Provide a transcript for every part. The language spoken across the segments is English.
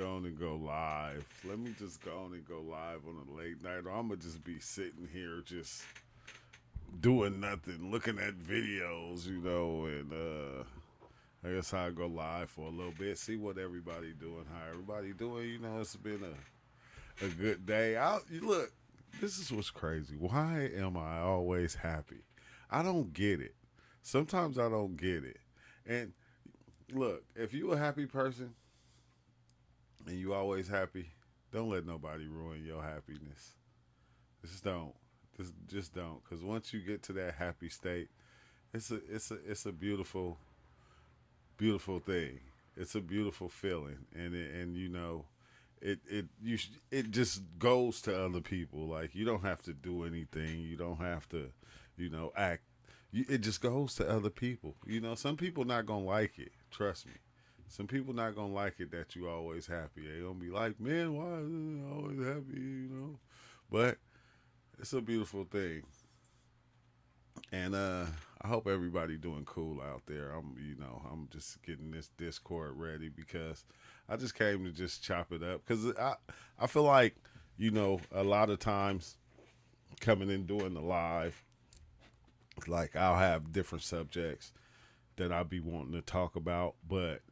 go on and go live. Let me just go on and go live on a late night, or I'm gonna just be sitting here just doing nothing, looking at videos, and I guess I'll go live for a little bit, see what everybody doing, how everybody doing. It's been a good day. Look, this is what's crazy. Why am I always happy? I don't get it. Sometimes I don't get it. And look, if you a happy person and you always happy, don't let nobody ruin your happiness. Just don't. Just don't. Because once you get to that happy state, it's a beautiful beautiful thing. It's a beautiful feeling, and it just goes to other people. Like you don't have to do anything. You don't have to, act. It just goes to other people. Some people not gonna like it. Trust me. Some people not gonna like it that you always happy. They gonna be like, man, why is it always happy? But it's a beautiful thing, and I hope everybody doing cool out there. I'm just getting this Discord ready because I just came to just chop it up because I feel like a lot of times coming in doing the live, like I'll have different subjects that I'll be wanting to talk about, but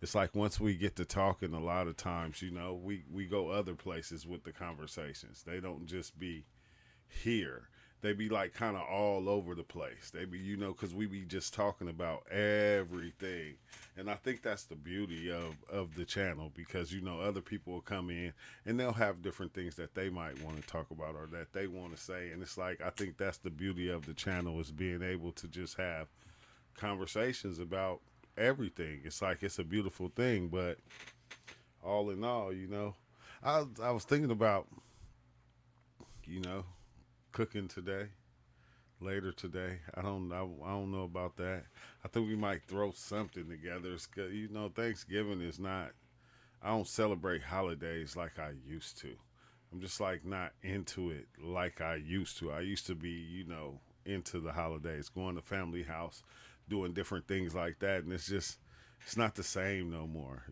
it's like once we get to talking, a lot of times we go other places with the conversations. They don't just be here. They be like kind of all over the place. They be, because we be just talking about everything. And I think that's the beauty of the channel because, other people will come in and they'll have different things that they might want to talk about or that they want to say. And it's like, I think that's the beauty of the channel is being able to just have conversations about everything. It's like, it's a beautiful thing. But all in all, I was thinking about, you know, cooking today, later today. I don't know about that. I think we might throw something together. Thanksgiving is not. I don't celebrate holidays like I used to. I'm just like not into it like I used to. I used to be, into the holidays, going to family house, doing different things like that, and it's not the same no more,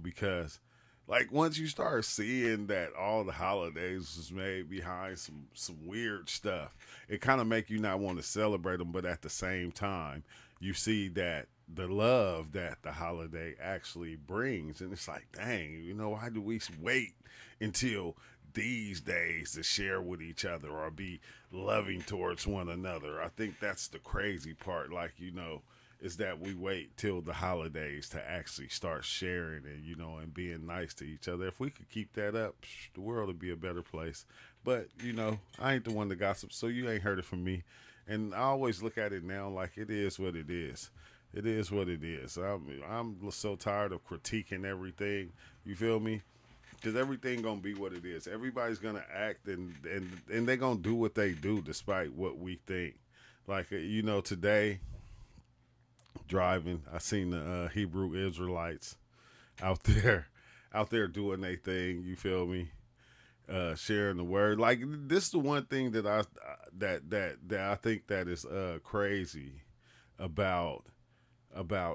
because like once you start seeing that all the holidays was made behind some weird stuff, it kind of make you not want to celebrate them. But at the same time, you see that the love that the holiday actually brings, and it's like, dang, why do we wait until these days to share with each other or be loving towards one another? I think that's the crazy part. Like, is that we wait till the holidays to actually start sharing and and being nice to each other. If we could keep that up, the world would be a better place. But I ain't the one to gossip, so you ain't heard it from me. And I always look at it now like it is what it is. It is what it is. I'm so tired of critiquing everything. You feel me? Because everything gonna be what it is. Everybody's gonna act and they gonna do what they do despite what we think. Like today driving, I seen the Hebrew Israelites out there, out there doing their thing. You feel me? Sharing the word. Like this is the one thing that that I think that is crazy about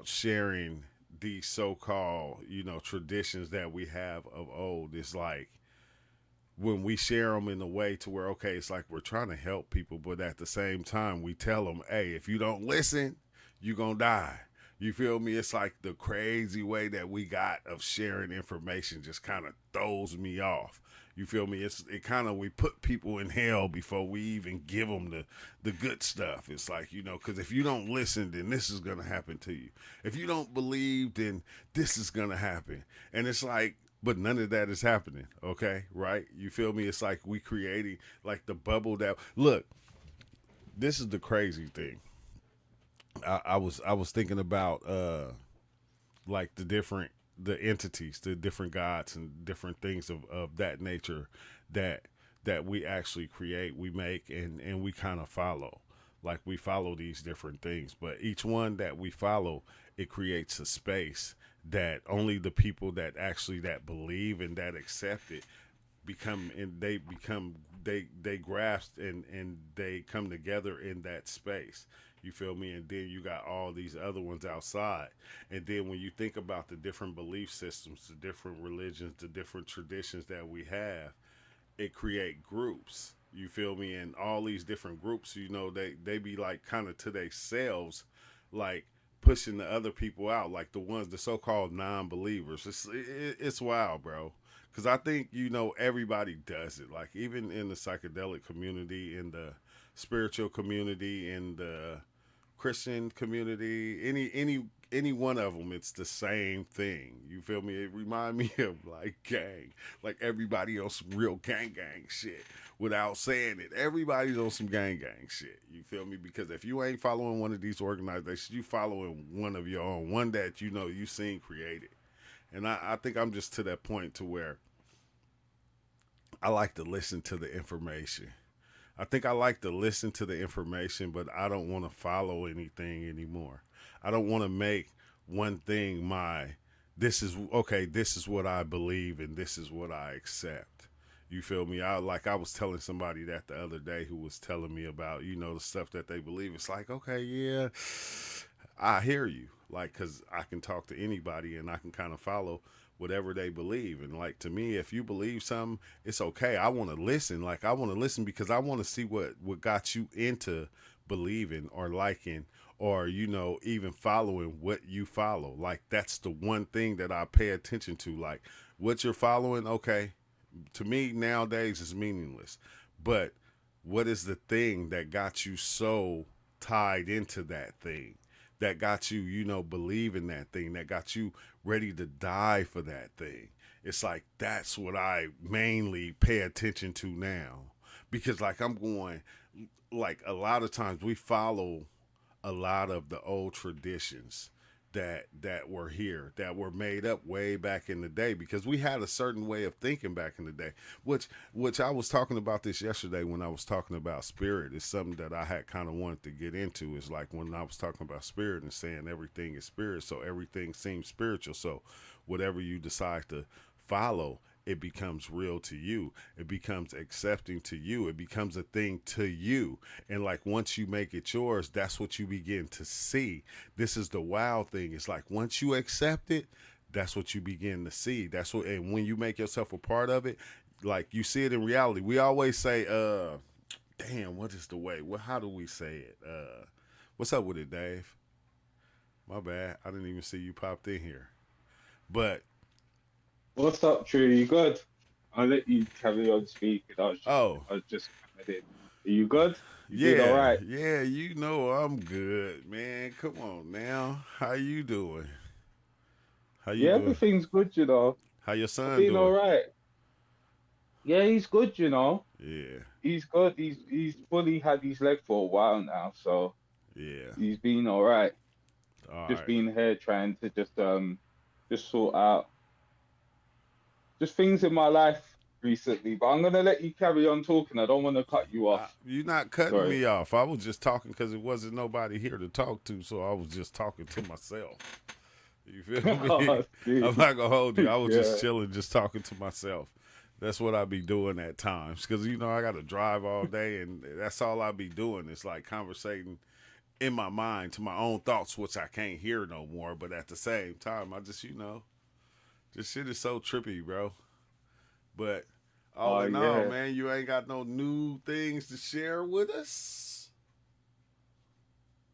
sharing these so-called traditions that we have of old. It's like when we share them in a way to where okay, it's like we're trying to help people, but at the same time we tell them, hey, if you don't listen, you gonna die. You feel me? It's like the crazy way that we got of sharing information just kind of throws me off. You feel me? It kind of we put people in hell before we even give them the good stuff. It's like because if you don't listen, then this is gonna happen to you. If you don't believe, then this is gonna happen. And it's like, but none of that is happening. Okay, right? You feel me? It's like we creating like the bubble that look. This is the crazy thing. I was thinking about like the entities, the different gods and different things of that nature that we actually create, we make and we kind of follow. Like we follow these different things, but each one that we follow, it creates a space that only the people that actually that believe and that accept it become they grasp and they come together in that space. You feel me? And then you got all these other ones outside. And then when you think about the different belief systems, the different religions, the different traditions that we have, it create groups. You feel me? And all these different groups, they be like kind of to themselves, like pushing the other people out, like the so-called non-believers. It's wild, bro. Because I think everybody does it. Like even in the psychedelic community, in the spiritual community, in the Christian community, any one of them, it's the same thing. You feel me? It remind me of like gang, like everybody on some real gang shit. Without saying it, everybody's on some gang shit. You feel me? Because if you ain't following one of these organizations, you following one of your own, one that you seen created. And I think I'm just to that point to where I like to listen to the information. I think I like to listen to the information, but I don't want to follow anything anymore. I don't want to make one thing my this is okay, this is what I believe and this is what I accept. You feel me? I was telling somebody that the other day who was telling me about, the stuff that they believe. It's like, okay, yeah, I hear you. Like, cause I can talk to anybody and I can kind of follow whatever they believe. And like to me, if you believe something, it's okay. I want to listen. Like I want to listen because I want to see what got you into believing or liking or even following what you follow. Like that's the one thing that I pay attention to. Like what you're following, okay, to me nowadays is meaningless. But what is the thing that got you so tied into that thing? That got you, believing that thing, that got you ready to die for that thing. It's like that's what I mainly pay attention to now. Because like I'm going like a lot of times we follow a lot of the old traditions that were here that were made up way back in the day because we had a certain way of thinking back in the day which I was talking about this yesterday when I was talking about spirit. It's something that I had kind of wanted to get into. Is like when I was talking about spirit and saying everything is spirit, so everything seems spiritual, so whatever you decide to follow, it becomes real to you. It becomes accepting to you. It becomes a thing to you. And like once you make it yours, that's what you begin to see. This is the wild thing. It's like once you accept it, that's what you begin to see. That's what, and when you make yourself a part of it, like you see it in reality. We always say, damn, what is the way? Well, how do we say it? What's up with it, Dave? My bad. I didn't even see you popped in here. But What's up, True? You good? I'll let you carry on speaking. oh, I was just coming in. Are you good? You been all yeah, right? yeah, I'm good, man. Come on now. How you doing? How you Yeah, doing? everything's good, you know. How your I've son been all doing? right. Yeah, he's good, you know. Yeah, He's good. He's fully had his leg for a while now, so yeah. he's been all right. All Just right. been here trying to just sort out just things in my life recently. But I'm gonna let you carry on talking. I don't want to cut you off. You're not cutting Sorry. me off. I was just talking because it wasn't nobody here to talk to, so I was just talking to myself. You feel me? Oh, I'm dude. not gonna hold you. I was just Yeah. chilling, just talking to myself. That's what I be doing at times because I got to drive all day, and that's all I be doing. It's like conversating in my mind to my own thoughts, which I can't hear no more. But at the same time, I just, this shit is so trippy, bro. But all Oh, in all, yeah. man, you ain't got no new things to share with us.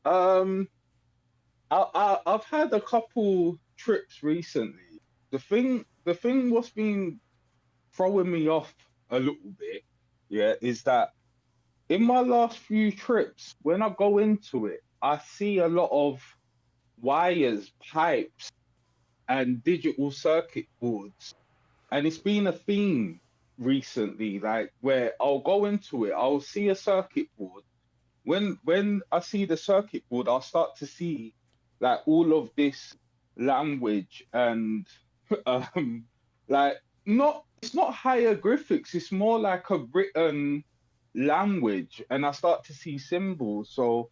Um, I've had a couple trips recently. The thing what's been throwing me off a little bit, yeah, is that in my last few trips, when I go into it, I see a lot of wires, pipes, and digital circuit boards. And it's been a theme recently, like where I'll go into it, I'll see a circuit board. When I see the circuit board, I'll start to see like all of this language and um like not it's not hieroglyphics, it's more like a written language, and I start to see symbols. So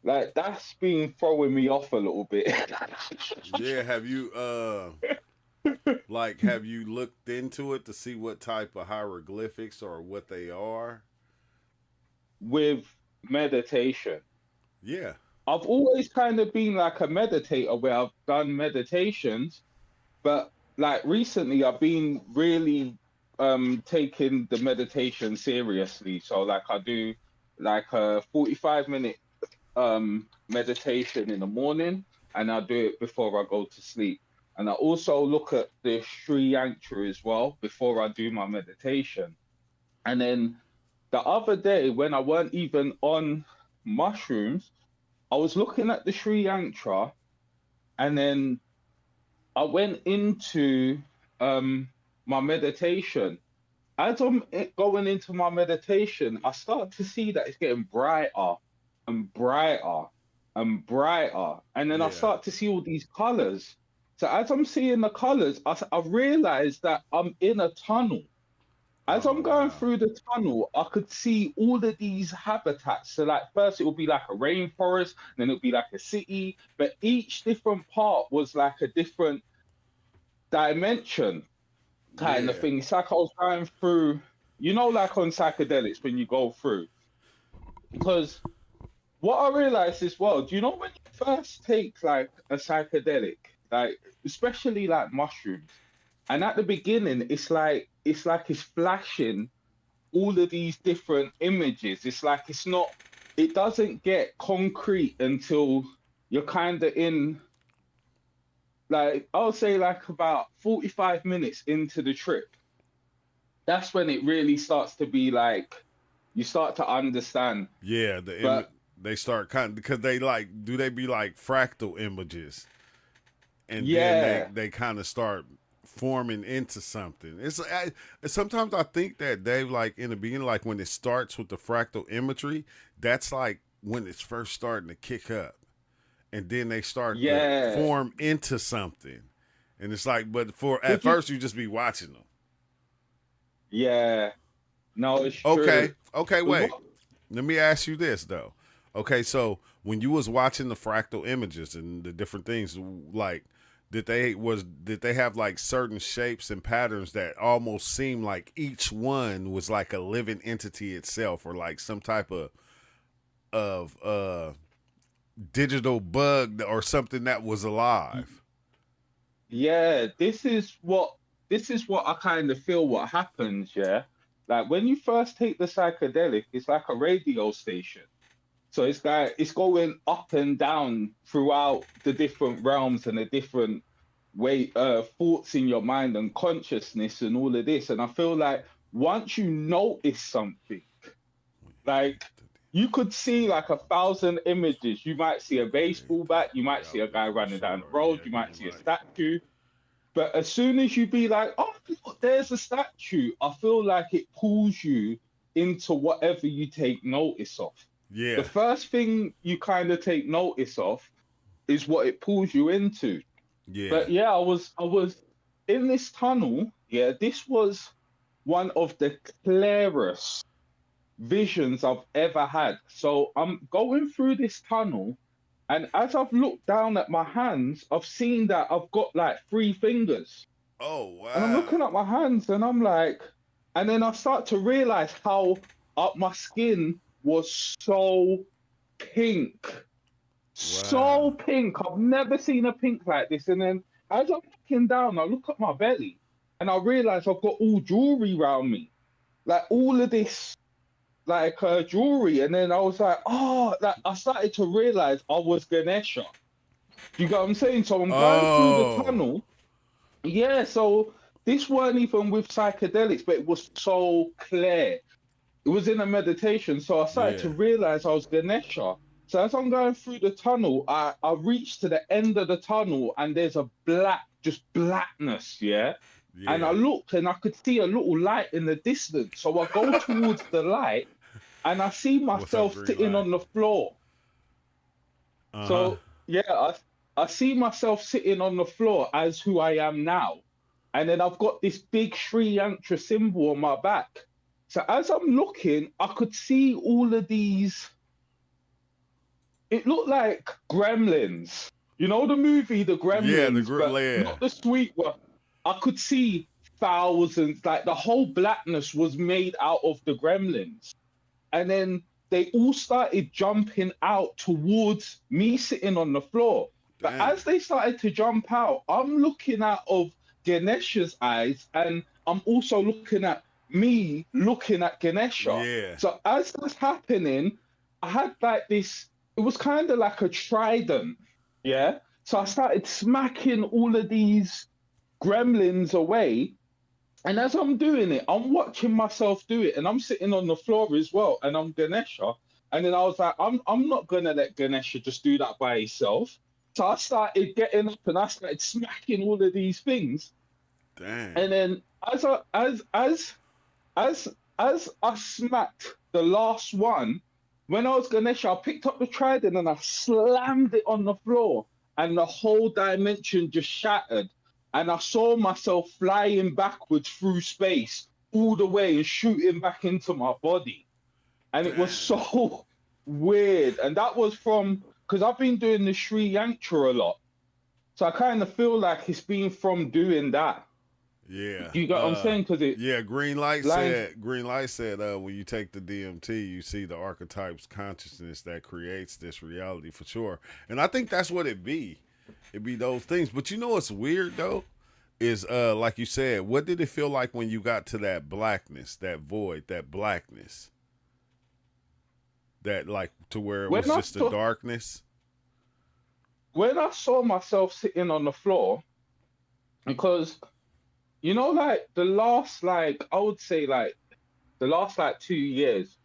like that's been throwing me off a little bit. Yeah, have you looked into it to see what type of hieroglyphics or what they are? With meditation. Yeah. I've always kind of been like a meditator where I've done meditations, but like recently I've been really taking the meditation seriously. So like I do like a 45-minute meditation in the morning, and I do it before I go to sleep. And I also look at the Sri Yantra as well before I do my meditation. And then the other day, when I weren't even on mushrooms, I was looking at the Sri Yantra, and then I went into my meditation. As I'm going into my meditation, I start to see that it's getting brighter and brighter and brighter. And then I Yeah. start to see all these colors. So as I'm seeing the colors, I realize that I'm in a tunnel. As Oh I'm going wow. through the tunnel, I could see all of these habitats. So, like, first it would be like a rainforest, then it would be like a city, but each different part was like a different dimension kind of Yeah. thing. It's like I was going through, like on psychedelics when you go through. Because what I realized as well, do you know when you first take like a psychedelic, like especially like mushrooms, and at the beginning it's flashing all of these different images. It's like it doesn't get concrete until you're kind of in, like, I'll say like about 45 minutes into the trip. That's when it really starts to be like you start to understand. Yeah, But they start kind of, because they like, do they be like fractal images, and then yeah, they kind of start forming into something. Sometimes I think that they, like in the beginning, like when it starts with the fractal imagery, that's like when it's first starting to kick up, and then they start to yeah. form into something, and it's like, but for at Could you? first you just be watching them. Yeah, no, it's true. Okay, okay, 'Cause wait. Let me ask you this though. Okay, so when you was watching the fractal images and the different things, like did they have like certain shapes and patterns that almost seem like each one was like a living entity itself, or like some type of digital bug or something that was alive? Yeah, this is what I kind of feel what happens, yeah. Like when you first take the psychedelic, it's like a radio station. So it's going up and down throughout the different realms and the different thoughts in your mind and consciousness and all of this. And I feel like once you notice something, like you could see like 1,000 images. You might see a baseball bat, you might see a guy running down the road, you might see a statue. But as soon as you be like, oh, look, there's a statue, I feel like it pulls you into whatever you take notice of. The Yeah, first thing you kind of take notice of is what it pulls you into. yeah. But yeah, I was in this tunnel. Yeah, this was one of the clearest visions I've ever had. So I'm going through this tunnel, and as I've looked down at my hands, I've seen that I've got like 3 fingers. Oh And I'm wow, looking at my hands and I'm like, and then I start to realize how up my skin was so pink. wow. So pink. I've never seen a pink like this. And then as I'm looking down, I look at my belly and I realize I've got all jewelry around me. Like all of this like jewelry. And then I was like, oh, like I started to realize I was Ganesha. Do you get what I'm saying? So I'm going through the Oh, tunnel. Yeah, so this weren't even with psychedelics, but it was so clear. It was in a meditation. So I started yeah, to realize I was Ganesha. So as I'm going through the tunnel, I reached to the end of the tunnel and there's a just blackness, yeah. And I yeah. looked and I could see a little light in the distance. So I go towards the light and I see What's up, myself green sitting light? on the floor. Uh huh. So yeah, I see myself sitting on the floor as who I am now. And then I've got this big Sri Yantra symbol on my back. So as I'm looking, I could see all of these. It looked like gremlins. You know the movie The Yeah, Gremlins, but yeah. not the sweet one. I could see thousands, like the whole blackness was made out of the gremlins. And then they all started jumping out towards me sitting on the floor. But Damn. as they started to jump out, I'm looking out of Ganesha's eyes, and I'm also looking at me looking at Ganesha. Yeah. So as that's happening, I had like this, it was kind of like a trident. Yeah. So I started smacking all of these gremlins away. And as I'm doing it, I'm watching myself do it, and I'm sitting on the floor as well, and I'm Ganesha. And then I was like, I'm not gonna let Ganesha just do that by himself. So I started getting up and I started smacking all of these things. Damn. And then as as I smacked the last one, when I was Ganesha, I picked up the trident and I slammed it on the floor, and the whole dimension just shattered. And I saw myself flying backwards through space all the way and shooting back into my body. And it was Damn. so weird. And that was from because I've been doing the Sri Yantra a lot. So I kind of feel like it's been from doing that. Yeah. Do you get what I'm saying? Because it Yeah, lines. Green Light said when you take the DMT, you see the archetypes consciousness that creates this reality for sure. And I think that's what it be. It be those things. But you know what's weird though? Is like you said, what did it feel like when you got to that blackness, that void, that blackness? That like to where it When was I just a saw darkness? when I saw myself sitting on the floor, because like the last like I would say like the last like 2 years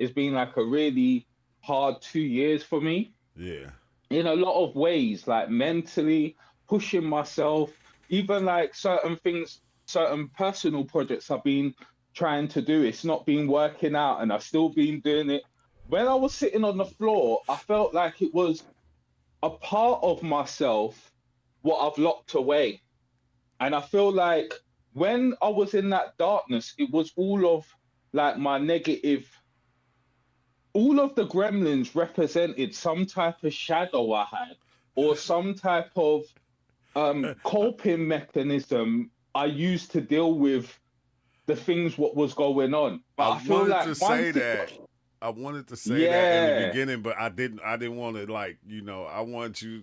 has been like a really hard 2 years for me Yeah. in a lot of ways, like mentally pushing myself, even like certain things, certain personal projects I've been trying to do. It's not been working out, and I've still been doing it. When I was sitting on the floor, I felt like it was a part of myself what I've locked away. And I feel like when I was in that darkness, it was all of like my negative, all of the gremlins represented some type of shadow I had or some type of coping mechanism I used to deal with the things what was going on. I But I feel wanted to like say once it that. got, I wanted to say that in the yeah, beginning, but I didn't. I didn't want to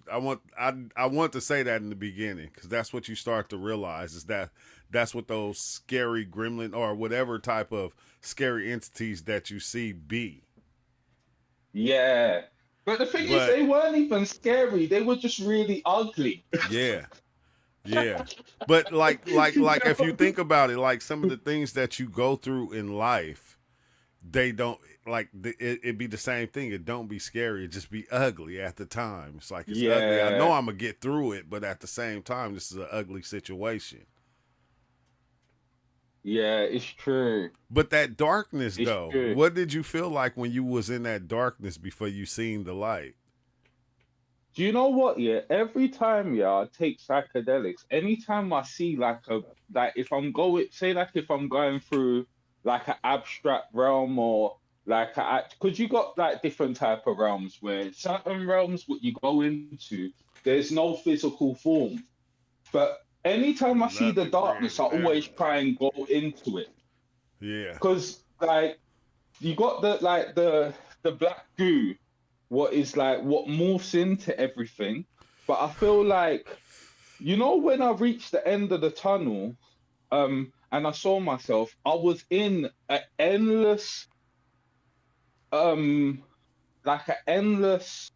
I want to say that in the beginning because that's what you start to realize is that that's what those scary gremlin or whatever type of scary entities that you see be. yeah. But the thing is, But they weren't even scary. They were just really ugly. yeah, yeah. But like if you think about it, like some of the things that you go through in life they don't it be the same thing. It don't be scary. It just be ugly at the time. It's like it's ugly. I know Yeah, I'm gonna get through it, but at the same time, this is an ugly situation. yeah, it's true. But that darkness, It's though, true. what did you feel like when you was in that darkness before you seen the light? Do you know what? Yeah, every time, yeah, I take psychedelics. Anytime I see like if I'm going, say like if I'm going through like an abstract realm or like because you got like different type of realms where certain realms what you go into, there's no physical form. But anytime I see the Nothing darkness, I created there. always try and go into it Yeah, because like you got the black goo, what is like what morphs into everything. But I feel like when I reached the end of the tunnel, and I saw myself, I was in an endless, um, like an endless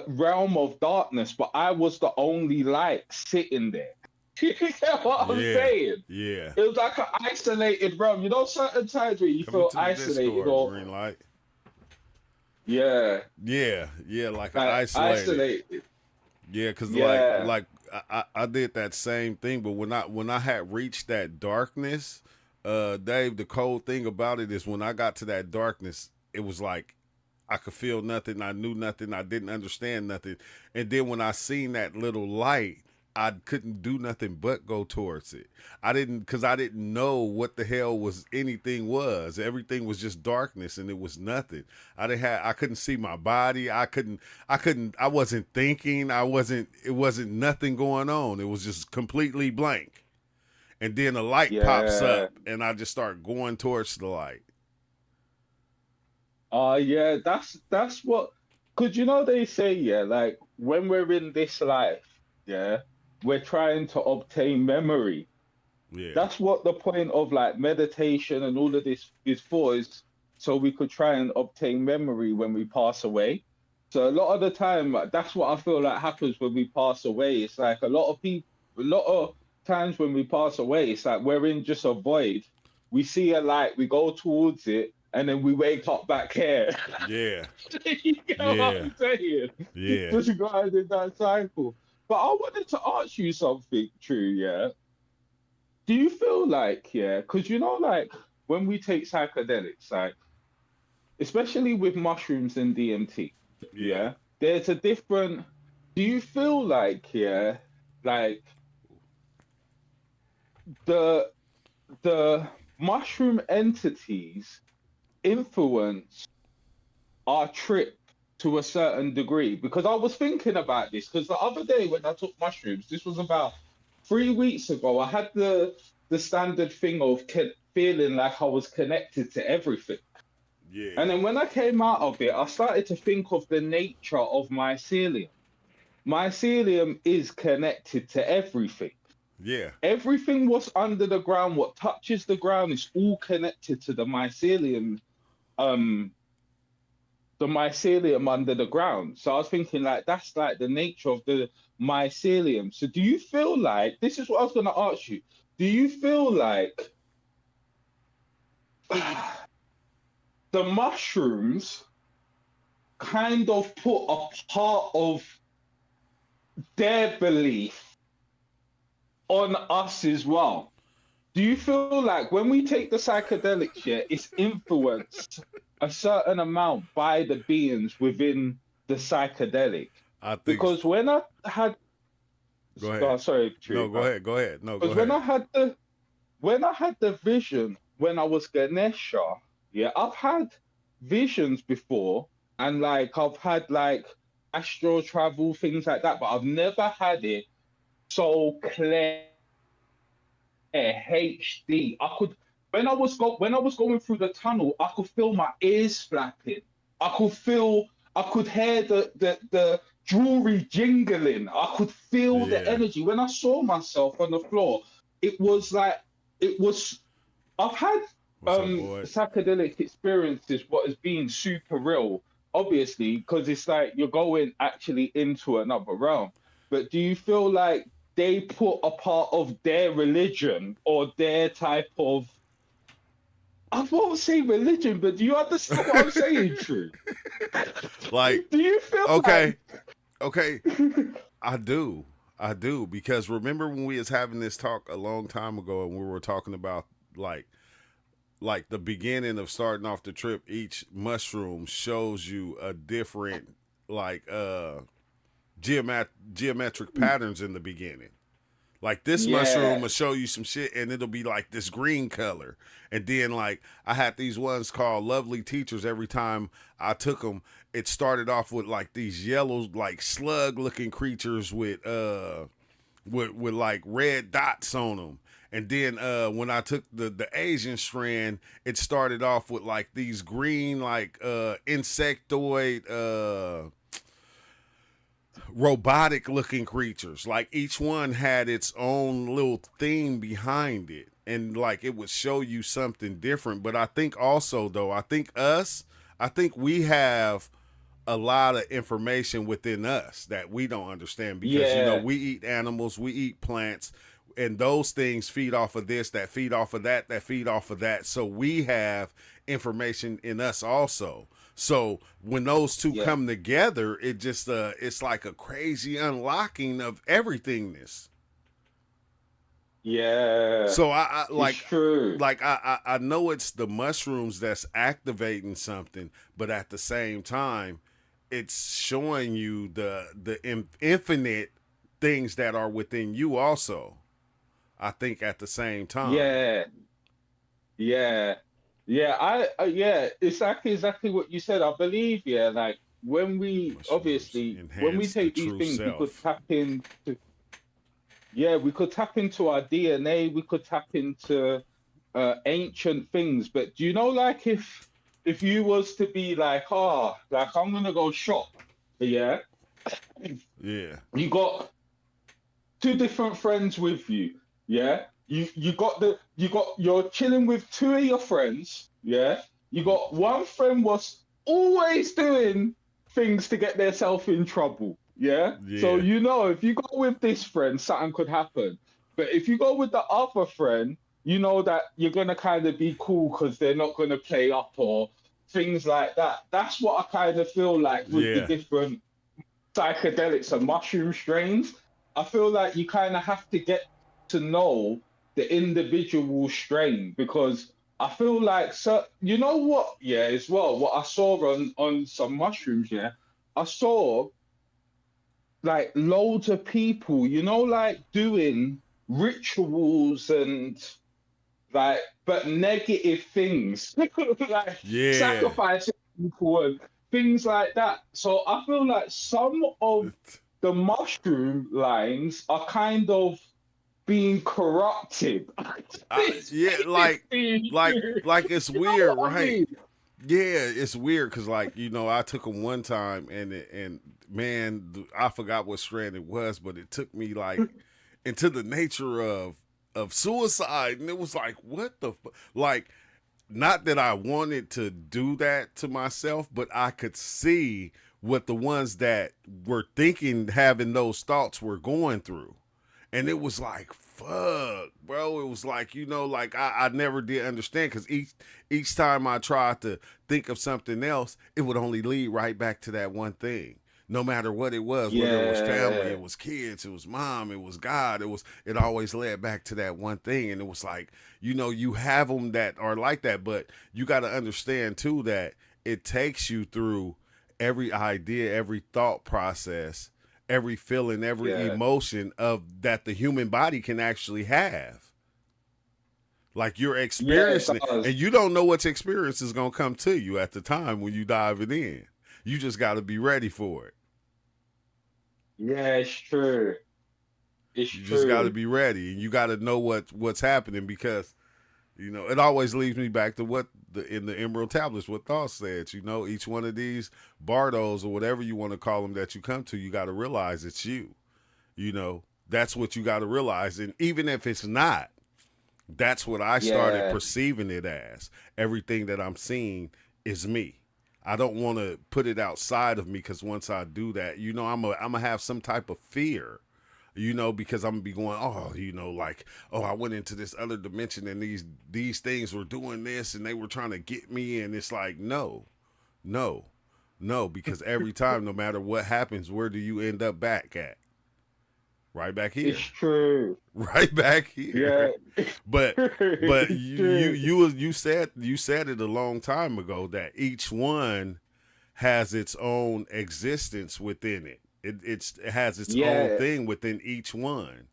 realm of darkness, but I was the only light sitting there. You get what I'm yeah, saying? yeah. It was like an isolated realm. Certain times where you Coming feel to the isolated Discord, or green light. yeah, Yeah, yeah, like a like isolated. isolated. Yeah, cause Yeah, I did that same thing, but when I had reached that darkness, Dave, the cold thing about it is when I got to that darkness, it was like I could feel nothing, I knew nothing, I didn't understand nothing, and then when I seen that little light, I couldn't do nothing but go towards it. I didn't know what the hell was anything was. Everything was just darkness and it was nothing. I couldn't see my body. I wasn't thinking. It wasn't nothing going on. It was just completely blank. And then a light pops yeah. up and I just start going towards the light. Yeah, that's what. Cause you know they say, yeah, like when we're in this life, yeah, we're trying to obtain memory. Yeah, That's what the point of like meditation and all of this is for, is so we could try and obtain memory when we pass away. So a lot of the time, that's what I feel like happens when we pass away. It's like a lot of people, a lot of times when we pass away, it's like we're in just a void. We see a light, we go towards it, and then we wake up back here. yeah, You know what yeah, I'm saying? yeah, Just going in that cycle. But I wanted to ask you something, True, yeah? Do you feel like, yeah, because you know, like when we take psychedelics, like especially with mushrooms and DMT, yeah. yeah, there's a different. Do you feel like, yeah, like the the mushroom entities influence our trip to a certain degree? Because I was thinking about this because the other day when I took mushrooms, this was about 3 weeks ago. I had the standard thing of feeling like I was connected to everything. And Yeah, then when I came out of it, I started to think of the nature of mycelium. Mycelium is connected to everything. yeah, Everything what's under the ground, what touches the ground, is all connected to um, the mycelium under the ground. So I was thinking like that's like the nature of the mycelium. So do you feel like this is what I was gonna ask you? Do you feel like the mushrooms kind of put a part of their belief on us as well? Do you feel like when we take the psychedelics, yeah, it's influenced a certain amount by the beings within the psychedelic? I think. Because when I had, Go ahead. oh, sorry, No, true, go ahead. Go ahead. No, go because ahead. when I had the vision when I was Ganesha, yeah, I've had visions before, and like I've had like astral travel things like that, but I've never had it so clear HD. I could when I was going through the tunnel, I could feel my ears flapping. I could hear the jewelry jingling. I could feel the Yeah. energy. When I saw myself on the floor, it was like it was I've had What's up, boy? psychedelic experiences what has been super real, obviously, because it's like you're going actually into another realm. But do you feel like they put a part of their religion or their type of, I won't say religion, but do you understand what I'm saying, True? Like, Do you feel okay, like okay, I do. I do because remember when we was having this talk a long time ago and we were talking about like like the beginning of starting off the trip, each mushroom shows you a different like geometric patterns in the beginning. Like this mushroom yeah, will show you some shit and it'll be like this green color. And then like I had these ones called lovely teachers every time I took them. It started off with like these yellow like slug looking creatures with like red dots on them. And then when I took the Asian strand, it started off with like these green like insectoid robotic looking creatures. Like each one had its own little theme behind it. And like it would show you something different. But I think also though, I think we have a lot of information within us that we don't understand because you know yeah, we eat animals, we eat plants, and those things feed off of this, that feed off of that, that feed off of that. So we have information in us also. So when those two yeah, come together, it just it's like a crazy unlocking of everythingness. yeah. So I It's true. I know it's the mushrooms that's activating something, but at the same time, it's showing you the infinite things that are within you also. I think at the same time, Yeah, yeah, yeah. Yeah. Exactly what you said. I believe. Yeah, like when we mushrooms obviously when we enhance the take these true things, we could self. tap into. Yeah, we could tap into our DNA. We could tap into ancient things. But do you know, like if if you was to be like, like I'm gonna go shop, yeah, Yeah. you got two different friends with you, yeah. You're chilling with two of your friends, yeah. You got one friend was always doing things to get themselves in trouble, yeah. So Yeah. you know if you go with this friend, something could happen. But if you go with the other friend, you know that you're gonna kind of be cool because they're not gonna play up or things like that. That's what I kind of feel like with the Yeah. different psychedelics and mushroom strains. I feel like you kind of have to get to know the individual strain because I feel like, so you know what, yeah, as well, what I saw on some mushrooms, yeah, I saw like loads of people, like doing rituals and like, but negative things, like Yeah. sacrificing people and things like that. So I feel like some of the mushroom lines are kind of being corrupted. It's Yeah, like it's you know weird, what I right? mean? Yeah, it's weird because, like, I took them one time, and man, I forgot what strand it was, but it took me like into the nature of suicide, and it was like, what the like. Not that I wanted to do that to myself, but I could see what the ones that were thinking, having those thoughts, were going through. And it was like, fuck, bro. It was like, like I never did understand because each time I tried to think of something else, it would only lead right back to that one thing. No matter what it was, whether it was family, Yeah, it was kids, it was mom, it was God, it always led back to that one thing. And it was like, you have them that are like that, but you got to understand too that it takes you through every idea, every thought process, every feeling, every yeah, emotion of that the human body can actually have. Like you're yeah, it experiencing it, and does. you don't know which experience is gonna come to you at the time when you dive it in. You just got to be ready for it. Yeah, it's true. It's You just got to true. be ready, and you got to know what's happening because it always leads me back to what in the Emerald Tablets, what Thought said. Each one of these bardos or whatever you want to call them that you come to, you got to realize it's you. That's what you got to realize, and even if it's not, that's what I started Yeah, perceiving it as. Everything that I'm seeing is me. I don't want to put it outside of me because once I do that, I'm gonna have some type of fear, because I'm gonna be going, oh, like, oh, I went into this other dimension and these things were doing this and they were trying to get me, and it's like, no, no, no, because every time, no matter what happens, where do you end up back at? Right back it's here. true. Right back Yeah, here. it's but but true. It's you true. you you said it a long time ago that each one has its own existence within it. It has its own Yeah, thing within each one.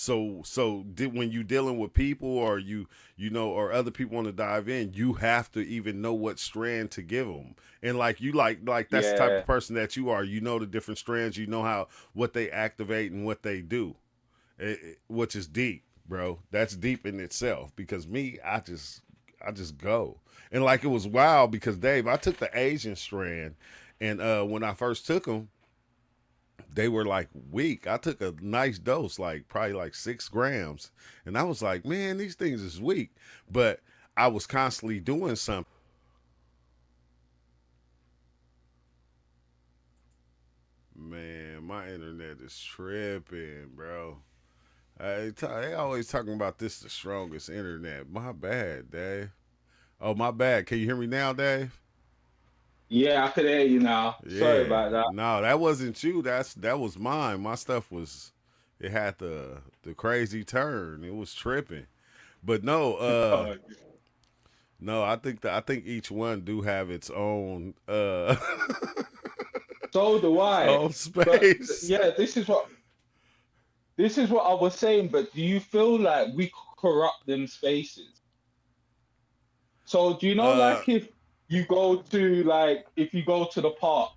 When you dealing with people, or or other people want to dive in, you have to even know what strand to give them. And like you like that's the type yeah, of person that you are. You know the different strands. You know what they activate and what they do, which is deep, bro. That's deep in itself. Because me, I just go. And like it was wild because Dave, I took the Asian strand, and when I first took them, they were like weak. I took a nice dose, like probably like 6 grams, and I was like, man, these things is weak. But I was constantly doing something. Man, my internet is tripping, bro. They always talking about this the strongest internet. My bad, Dave. Oh, my bad. Can you hear me now, Dave? yeah. I could hear you now. Sorry Yeah. about that. No, that wasn't you. That was mine. My stuff was. It had the crazy turn. It was tripping. But no, Oh, no. I think each one do have its own so do I. own But space. yeah, this is what I was saying. But do you feel like we corrupt them spaces? So do you know, Uh, like if you go to the park,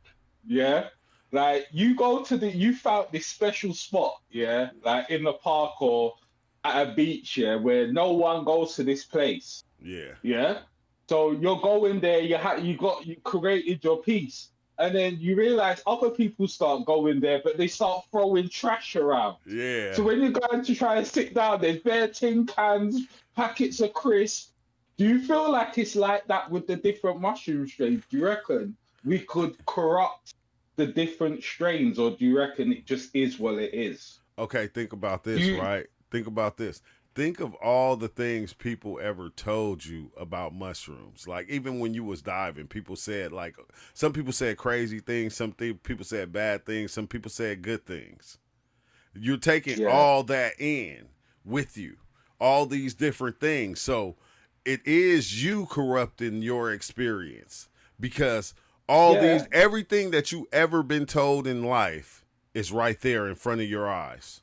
yeah, like you found this special spot, yeah, like in the park or at a beach, yeah, where no one goes to this place, yeah, yeah. So you're going there, you created your piece, and then you realize other people start going there, but they start throwing trash around. Yeah. So when you're going to try and sit down, there's bare tin cans, packets of crisps. Do you feel like it's like that with the different mushroom strains? Do you reckon we could corrupt the different strains, or do you reckon it just is what it is? Okay, think about Do this, you? right? Think about this. Think of all the things people ever told you about mushrooms. Like even when you was diving, people said like some people said crazy things, people said bad things, some people said good things. You're taking Yeah, all that in with you, all these different things. So it is you corrupting your experience because all these, yeah, everything that you ever been told in life is right there in front of your eyes.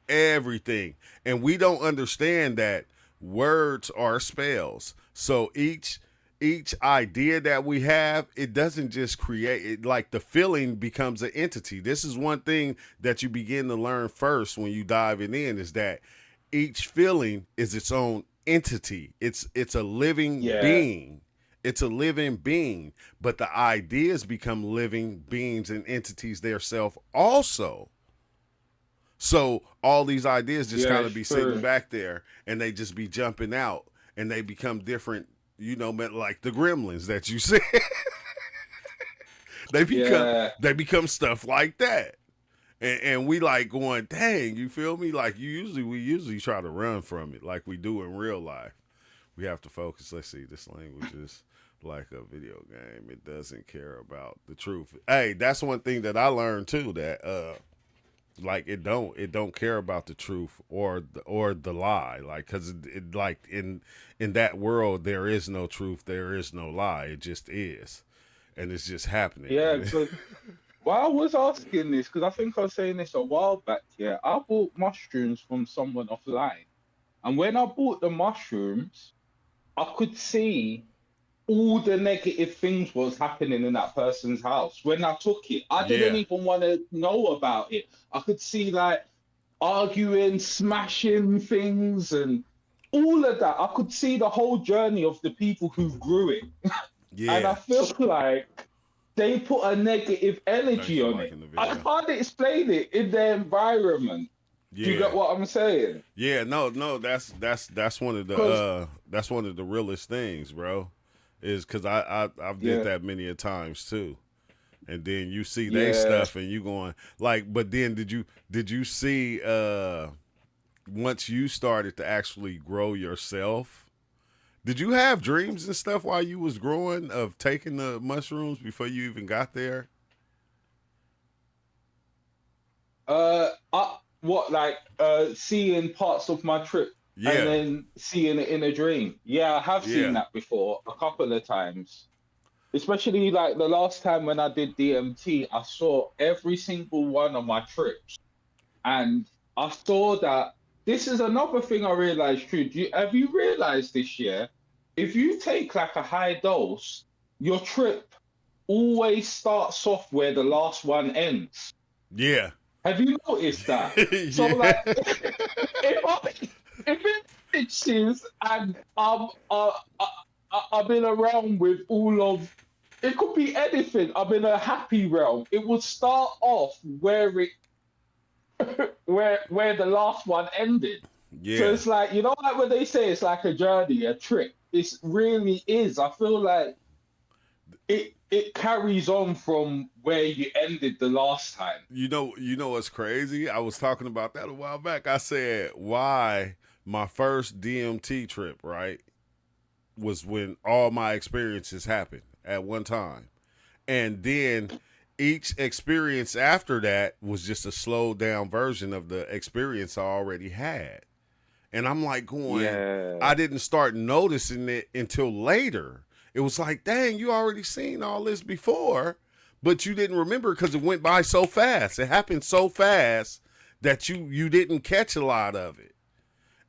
Everything. And we don't understand that words are spells. So each idea that we have, it doesn't just create it, like the feeling becomes an entity. This is one thing that you begin to learn first when you diving in is that each feeling is its own entity. It's a living yeah. being. It's a living being, but the ideas become living beings and entities theirself also. So all these ideas just Yeah, kind it's of be sitting true. back there and they just be jumping out and they become different, like the gremlins that you said. they become Yeah, they become stuff like that. And we like going, dang, you feel me? Like we usually try to run from it like we do in real life. We have to focus. Let's see, this language is like a video game. It doesn't care about the truth. Hey, that's one thing that I learned too, that like it don't care about the truth or the lie, like because it like in that world there is no truth, there is no lie, it just is, and it's just happening yeah. and Because why I was asking this, because I think I was saying this a while back. Yeah, I bought mushrooms from someone offline, and when I bought the mushrooms, I could see all the negative things was happening in that person's house. When I took it, I didn't yeah, even want to know about it. I could see like arguing, smashing things, and all of that. I could see the whole journey of the people who grew it. And I yeah. feel like they put a negative Thanks energy for on it. liking the I video. can't explain it in their environment. Do you Yeah, get what I'm saying? yeah. No, that's one of the Because that's one of the realest things, bro, is because I've did yeah, that many a times too. And then you see they yeah. stuff and you going like, but then did you see once you started to actually grow yourself, did you have dreams and stuff while you was growing of taking the mushrooms before you even got there? What like seeing parts of my trip and Yeah, then seeing it in a dream. Yeah, I have seen yeah, that before a couple of times. Especially like the last time when I did DMT, I saw every single one of my trips, and I saw that this is another thing I realized. True, have you realized this year? If you take like a high dose, your trip always starts off where the last one ends. yeah, Have you noticed that? So yeah, like, if it pitches and I'm in a realm with all of it could be anything. I'm in a happy realm. It would start off where it where the last one ended. So yeah. it's like like when they say it's like a journey, a trip. It really is. I feel like it carries on from where you ended the last time. You know what's crazy? I was talking about that a while back. I said why my first DMT trip, right, was when all my experiences happened at one time. And then each experience after that was just a slowed down version of the experience I already had. And I'm like going, Yeah, I didn't start noticing it until later. It was like, dang, you already seen all this before, but you didn't remember because it went by so fast. It happened so fast that you didn't catch a lot of it.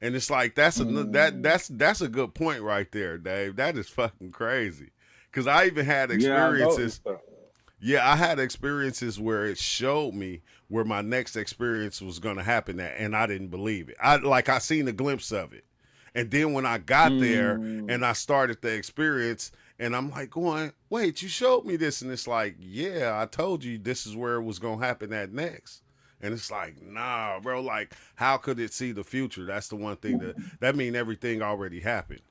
And it's like mm, that's a good point right there, Dave. That is fucking crazy. Cause I even had yeah, I experiences. noticed that. Yeah, I had experiences where it showed me where my next experience was gonna happen at, and I didn't believe it. I seen a glimpse of it, And then when I got there Mm. and I started the experience, and I'm like going, wait, you showed me this, and it's like, yeah, I told you this is where it was gonna happen at next. And it's like, nah, bro. Like, how could it see the future? That's the one thing that mean everything already happened.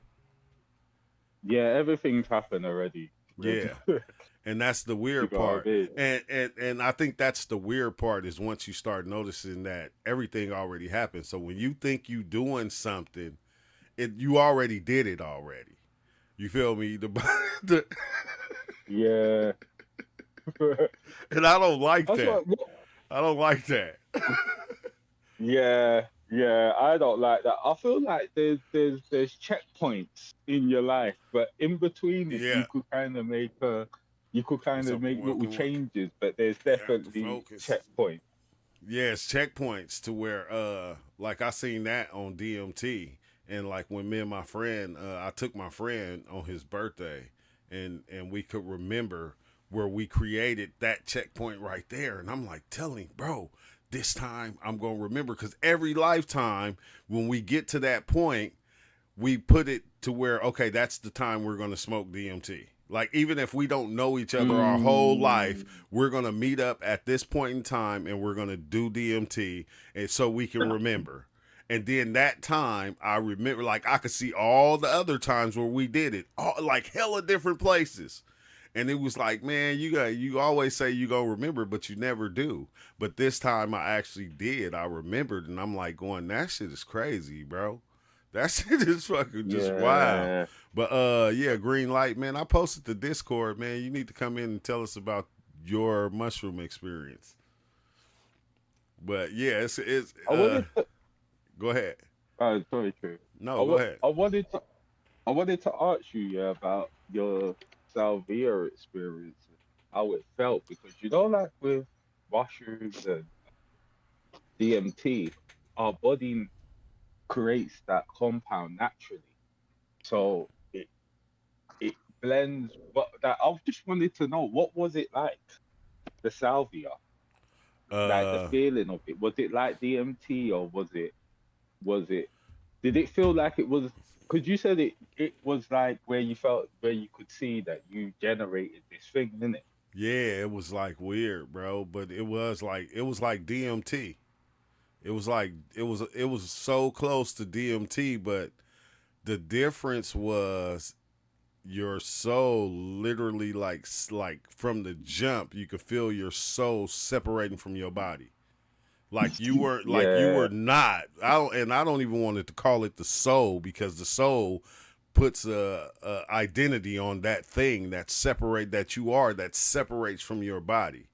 Yeah, everything's happened already. Yeah, and that's the You weird got what I part. mean? And I think that's the weird part is once you start noticing that everything already happened. So when you think you doing something, you already did it already. You feel me? The Yeah. and I don't like That's that. what. I don't like that. Yeah, yeah, I don't like that. I feel like there's checkpoints in your life, but in between it, Yeah. you could kind What's of up? make little Welcome. changes, but there's Have to definitely focus. checkpoints. Yes, checkpoints to where like I seen that on DMT, and like when me and my friend I took my friend on his birthday, and we could remember where we created that checkpoint right there, and I'm like telling bro, this time I'm gonna remember, because every lifetime when we get to that point we put it to where, okay, that's the time we're going to smoke DMT. Like, even if we don't know each other our whole life, Mm. we're going to meet up at this point in time and we're going to do DMT, and so we can remember. And then that time, I remember, like, I could see all the other times where we did it, all, like hella different places. And it was like, man, you always say you gonna remember, but you never do. But this time I actually did. I remembered, and I'm like going, that shit is crazy, bro. That shit is fucking just wild. Yeah. But yeah, green light, man. I posted the Discord, man. You need to come in and tell us about your mushroom experience. But yeah, it's I wanted to. go ahead. Sorry, true. No, go ahead. I wanted to ask you, yeah, about your Salvia experience, and how it felt, because like with mushrooms and DMT, our body creates that compound naturally. So it blends. But that I just wanted to know, what was it like, the salvia, like the Uh, feeling of it. Was it like DMT, or was it? Did it feel like it was? Because you said it was like where you felt, where you could see that you generated this thing, didn't it? yeah, it was like weird, bro. But it was like DMT. It was so close to DMT, but the difference was your soul literally, like from the jump you could feel your soul separating from your body, like you were Yeah, not. I don't even want it to call it the soul, because the soul puts a identity on that thing that you are, that separates from your body.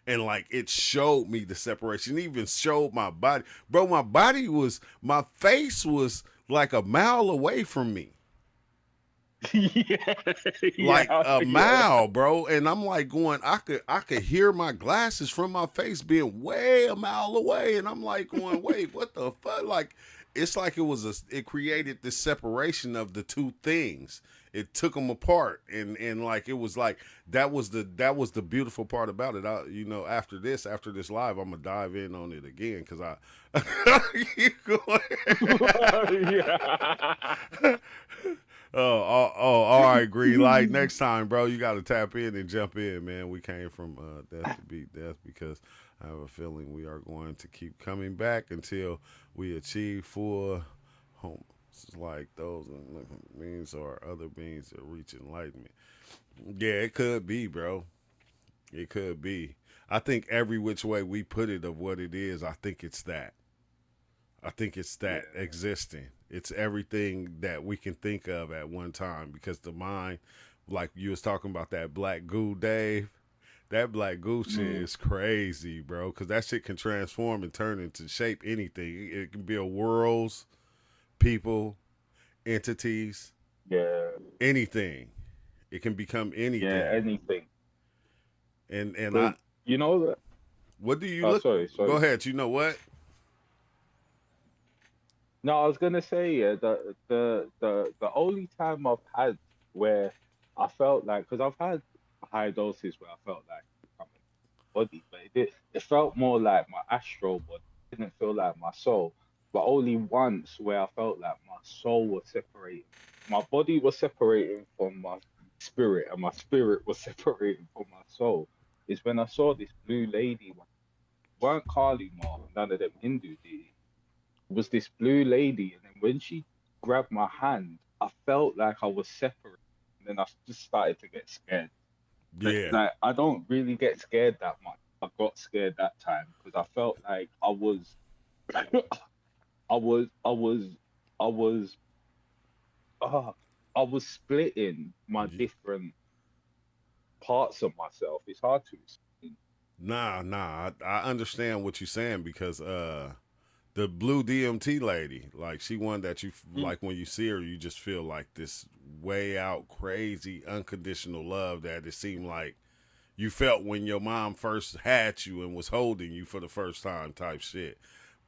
And like it showed me the separation, it even showed my body, bro. My face was like a mile away from me, yeah, like yeah, a yeah. mile, bro. And I'm like going, I could hear my glasses from my face being way a mile away, and I'm like going, wait, what the fuck? Like, it's like it created this separation of the two things. It took them apart, and like it was like that was the beautiful part about it. After this live, I'm gonna dive in on it again, because keep Yeah. going. All right, green light. Next time, bro, you got to tap in and jump in, man. We came from death to beat death, because I have a feeling we are going to keep coming back until we achieve full home. It's like those beings or other beings that reach enlightenment. Yeah, it could be, bro. It could be. I think every which way we put it of what it is, I think it's that. I think it's Yeah. that existing. It's everything that we can think of at one time, because the mind, like you was talking about that black goo, Dave. That black goo shit Mm. is crazy, bro. Because that shit can transform and turn into shape anything. It can build worlds, people, entities, Yeah. anything. It can become Yeah. anything. Anything. And Because you know that. what do you Oh, look? sorry, Go sorry. ahead. You know what? No, I was gonna say, yeah, the only time I've had where I felt like, because I've had high doses where I felt like becoming body, but it felt more like my astral body. It didn't feel like my soul. but only once where I felt like my soul was separating. My body was separating from my spirit, and my spirit was separating from my soul. Is when I saw this blue lady. Weren't Kali Ma, none of them Hindu deities. It was this blue lady, and then when she grabbed my hand, I felt like I was separate. And then I just started to get scared. Yeah. Like I don't really get scared that much. I got scared that time because I felt like I was, I was, I was, I was, uh, I was splitting my Y- different parts of myself. It's hard to explain. Nah. I understand what you're saying because the blue DMT lady, like she one that you Mm. like when you see her, you just feel like this way out crazy unconditional love that it seemed like you felt when your mom first had you and was holding you for the first time type shit.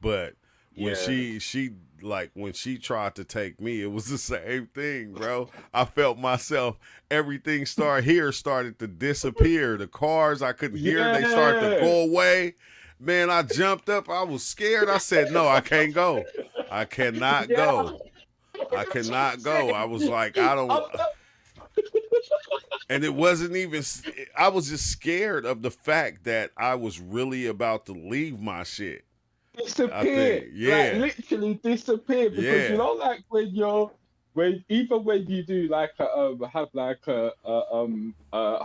But when Yeah, she like when she tried to take me, it was the same thing, bro. I felt myself, everything started to disappear. The cars I couldn't hear, they started to yeah, go away. Man, I jumped up. I was scared. I said, "No, I can't go. I cannot yeah. go. I That's what I'm cannot go." I saying. was like, I don't. I And it wasn't even, I was just scared of the fact that I was really about to leave my shit. I think, disappear, like yeah, literally disappear, because yeah, like when even when you do like have like a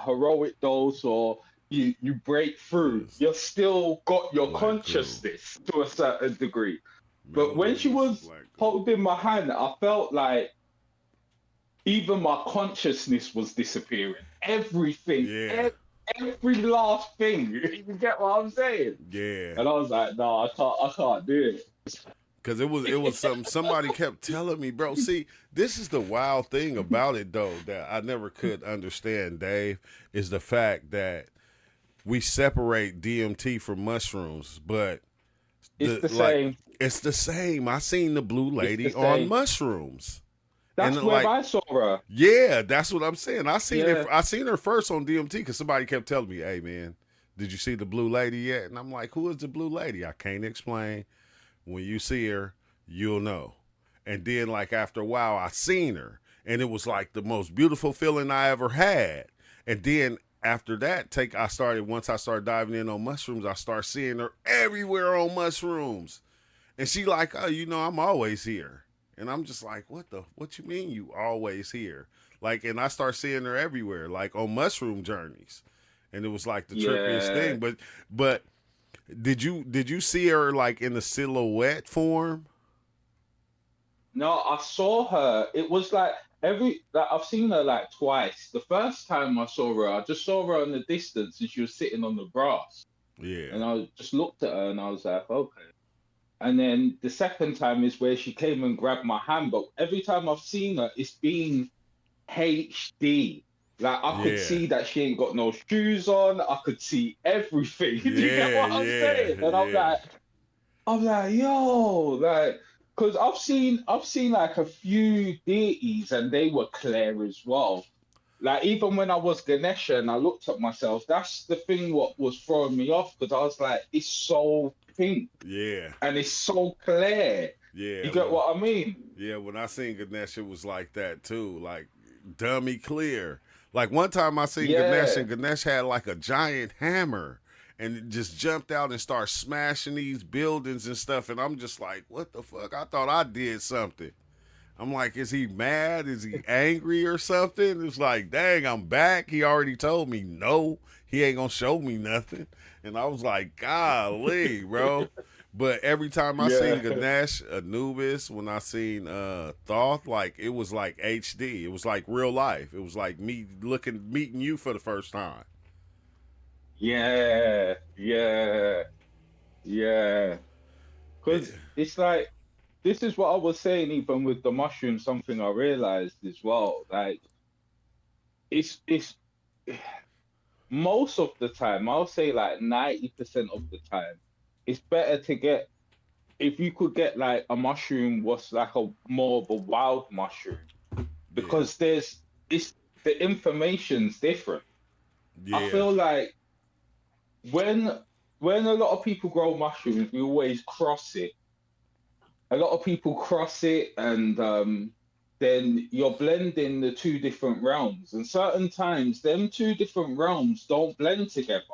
heroic dose, or you break through, yes, you're still got your black goo. consciousness to a certain degree. But when she Melanated was black goo. holding my hand, I felt like even my consciousness was disappearing. Everything, Yeah, every last thing. You get what I'm saying? yeah. And I was like, no, I can't do Cause it was something somebody kept telling me, bro. See, this is the wild thing it. about it though that I never could understand, Dave, is the fact that we separate DMT from mushrooms, but It's the the like same. it's the same. I seen the blue It's the lady on same. mushrooms. And That's then, where like, I saw her. yeah, that's what I'm saying. I seen it. Yeah, I seen her first on DMT because somebody kept telling me, "Hey, man, did you see the blue lady yet?" And I'm like, "Who is the blue lady?" I can't explain. When you see her, you'll know. And then, like after a while, I seen her, and it was like the most beautiful feeling I ever had. And then after that, once I started diving in on mushrooms, I started seeing her everywhere on mushrooms. And she like, "Oh, I'm always here." And I'm just like, what you mean you always here? Like, and I start seeing her everywhere, like on mushroom journeys. And it was like the trippiest yeah. thing. But did you see her like in the silhouette form? No, I saw her. It was like I've seen her like twice. The first time I saw her, I just saw her in the distance, and she was sitting on the grass. Yeah. And I just looked at her and I was like, okay. And then the second time is where she came and grabbed my hand. But every time I've seen her, it's been HD. Like I could Yeah. see that she ain't got no shoes on. I could see everything. Do you get Yeah, what I'm yeah, saying? And yeah. I'm like, yo, like, because I've seen like a few deities and they were clear as well. Like even when I was Ganesha and I looked at myself, that's the thing what was throwing me off, because I was like, it's so pink Yeah. and it's so clear. Yeah. You get what I mean? When I seen Ganesh, it was like that too. Like dummy clear. Like one time I seen Ganesh, Yeah, and Ganesh had like a giant hammer and it just jumped out and started smashing these buildings and stuff. And I'm just like, what the fuck? I thought I did something. I'm like, is he mad? Is he angry or something? It's like, dang, I'm back. He already told me no, he ain't gonna show me nothing. And I was like, golly, bro. But every time I seen yeah, Ganesh, Anubis, when I seen Thoth, like it was like HD. It was like real life. It was like me meeting you for the first time. yeah, yeah, yeah. It, Because it's like this is what I was saying, even with the mushroom, something I realized as well. Like it's most of the time, I'll say like 90% of the time, it's better to get, if you could get like a mushroom what's like a more of a wild mushroom, yeah, because it's the information's different. I yeah, feel like when when a lot of people grow mushrooms, we always cross it. a lot of people cross it, and then you're blending the two different realms. And certain times, them two different realms don't blend together.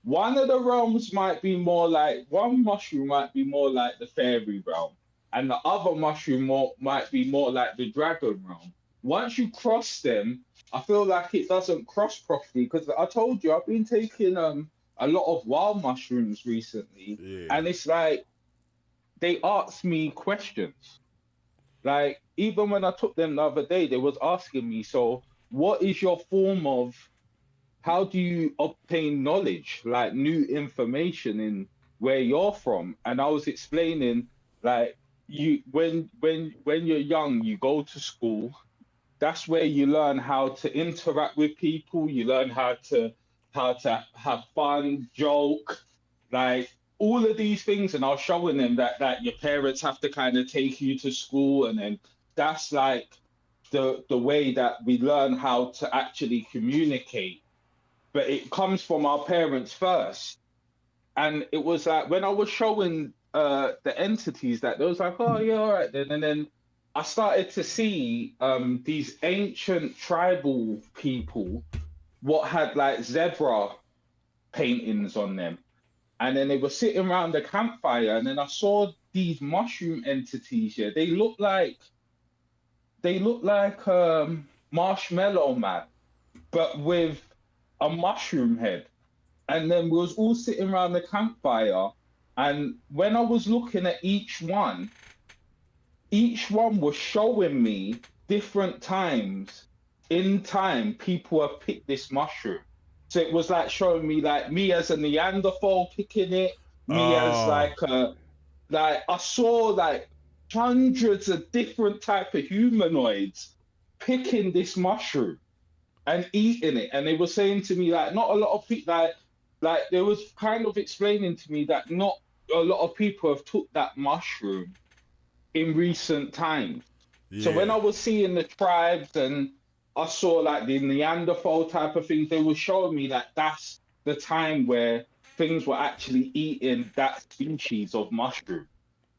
One of the realms might be more like one mushroom might be more like the fairy realm, and the other mushroom might be more like the dragon realm. Once you cross them, I feel like it doesn't cross properly because I told you I've been taking a lot of wild mushrooms recently, Yeah. and it's like they ask me questions. Like even when I took them the other day, they was asking me, so what is your form of how do you obtain knowledge, like new information in where you're from? And I was explaining like you when you're young, you go to school. That's where you learn how to interact with people, you learn how to have fun, joke, like all of these things. And I was showing them that your parents have to kind of take you to school, and then that's like the way that we learn how to actually communicate, but it comes from our parents first. And it was like when I was showing the entities that they was like, oh yeah, all right then. And then I started to see these ancient tribal people what had like zebra paintings on them. And then they were sitting around the campfire, and then I saw these mushroom entities here. They look like marshmallow man, but with a mushroom head. And then we was all sitting around the campfire, and when I was looking at each one was showing me different times in time people have picked this mushroom. So it was like showing me like me as a Neanderthal picking it, me as Oh, like I saw like hundreds of different type of humanoids picking this mushroom and eating it. And they were saying to me like not a lot of people like they was kind of explaining to me that not a lot of people have took that mushroom in recent times. So when yeah. I was seeing the tribes and I saw like the Neanderthal type of things, they were showing me that that's the time where things were actually eating that species of mushroom.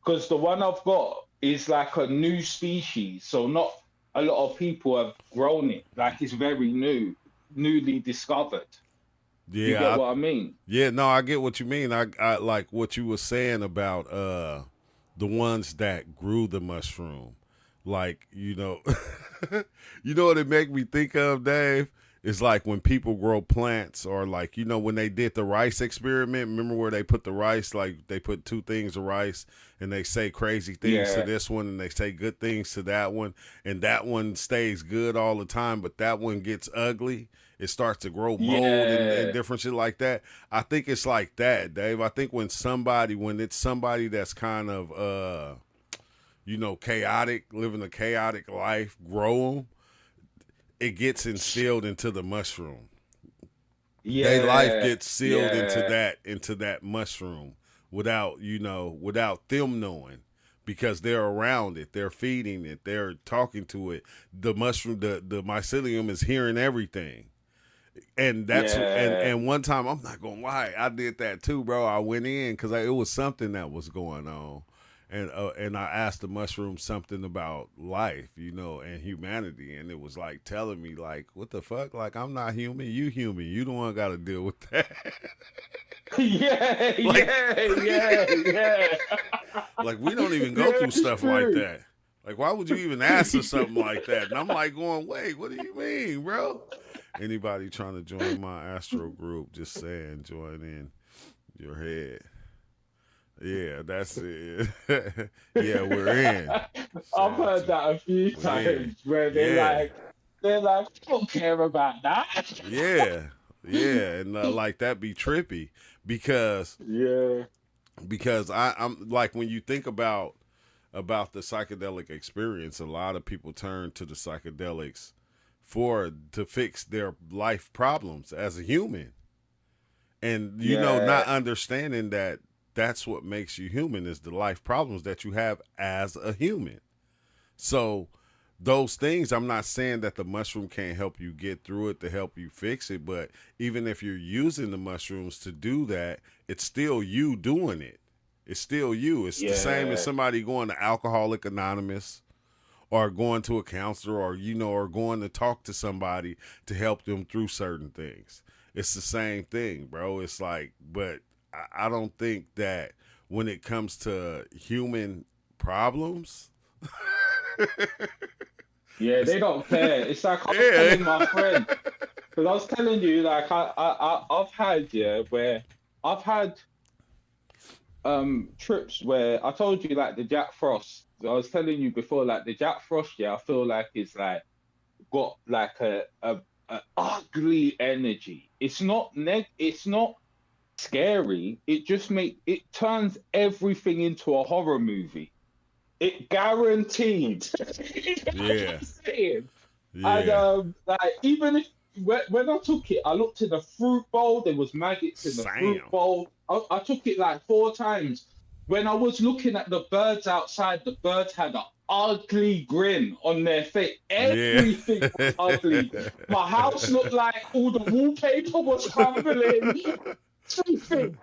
Because the one I've got is like a new species, so not a lot of people have grown it. Like it's very new, newly discovered. You get Yeah, what I mean? yeah, no, I get what you mean. I like what you were saying about the ones that grew the mushroom. Like, you know what it make me think of, Dave? It's like when people grow plants, or like, when they did the rice experiment, remember where they put the rice, like they put two things of rice and they say crazy things to Yeah, this one and they say good things to that one, and that one stays good all the time, but that one gets ugly. It starts to grow mold and yeah, different shit like that. I think it's like that, Dave. I think when it's somebody that's kind of chaotic, living a chaotic life, grow them, it gets instilled into the mushroom. Their life yeah, gets sealed yeah, into that mushroom without them knowing, because they're around it, they're feeding it, they're talking to it. The mushroom, the mycelium is hearing everything. And yeah. and one time, I'm not gonna lie, I did that too, bro. I went in because it was something that was going on, and I asked the mushroom something about life, and humanity, and it was like telling me like, what the fuck, like I'm not human, you human, you the one got to deal with that. Yeah, Like, yeah, yeah, yeah. like we don't even go Yeah, through it's stuff like true. that. Like, why would you even ask us something like that? And I'm like going, wait, what do you mean, bro? Anybody trying to join my Astro group, just saying, join in your head. Yeah, that's it. Yeah, we're in. I've Sad heard to, that a few we're in. times where Yeah, they're like, I don't care about that. yeah, yeah, and like that be trippy because Yeah, I'm like, when you think about the psychedelic experience, a lot of people turn to the psychedelics to fix their life problems as a human, and not yeah, understanding that that's what makes you human, is the life problems that you have as a human. So those things, I'm not saying that the mushroom can't help you get through it, to help you fix it, but even if you're using the mushrooms to do that, it's still you doing it. It's still you. It's the same as Yeah. somebody going to Alcoholic Anonymous or going to a counselor or, or going to talk to somebody to help them through certain things. It's the same thing, bro. It's like, but I don't think that when it comes to human problems, Yeah, it's, they don't care. It's like I was yeah, telling my friend, because I was telling you, like I've had, where I've had trips where I told you, like the Jack Frost. I was telling you before, like the Jack Frost, I feel like it's like got like a ugly energy. It's not scary. It turns everything into a horror movie. It guaranteed. You know what yeah, I'm saying? And yeah. like even if when I took it, I looked in the fruit bowl. There was maggots in the fruit Sam. bowl. I took it like 4 times. When I was looking at the birds outside, the birds had an ugly grin on their face. Yeah. Everything was ugly. My house looked like all the wallpaper was crumbling. Everything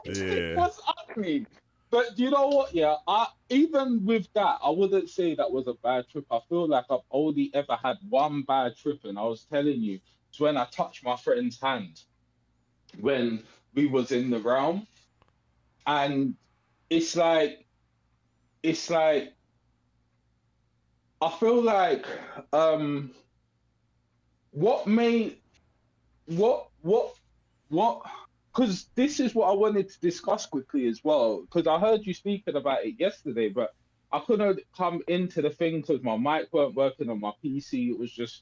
Yeah. was ugly. But you know what? Yeah, I even with that, I wouldn't say that was a bad trip. I feel like I've only ever had one bad trip, and I was telling you, it's when I touched my friend's hand when we was in the realm, and it's like it's like I feel like um what made what what because this is what I wanted to discuss quickly as well, because I heard you speaking about it yesterday, but I couldn't come into the thing because my mic weren't working on my PC. It was just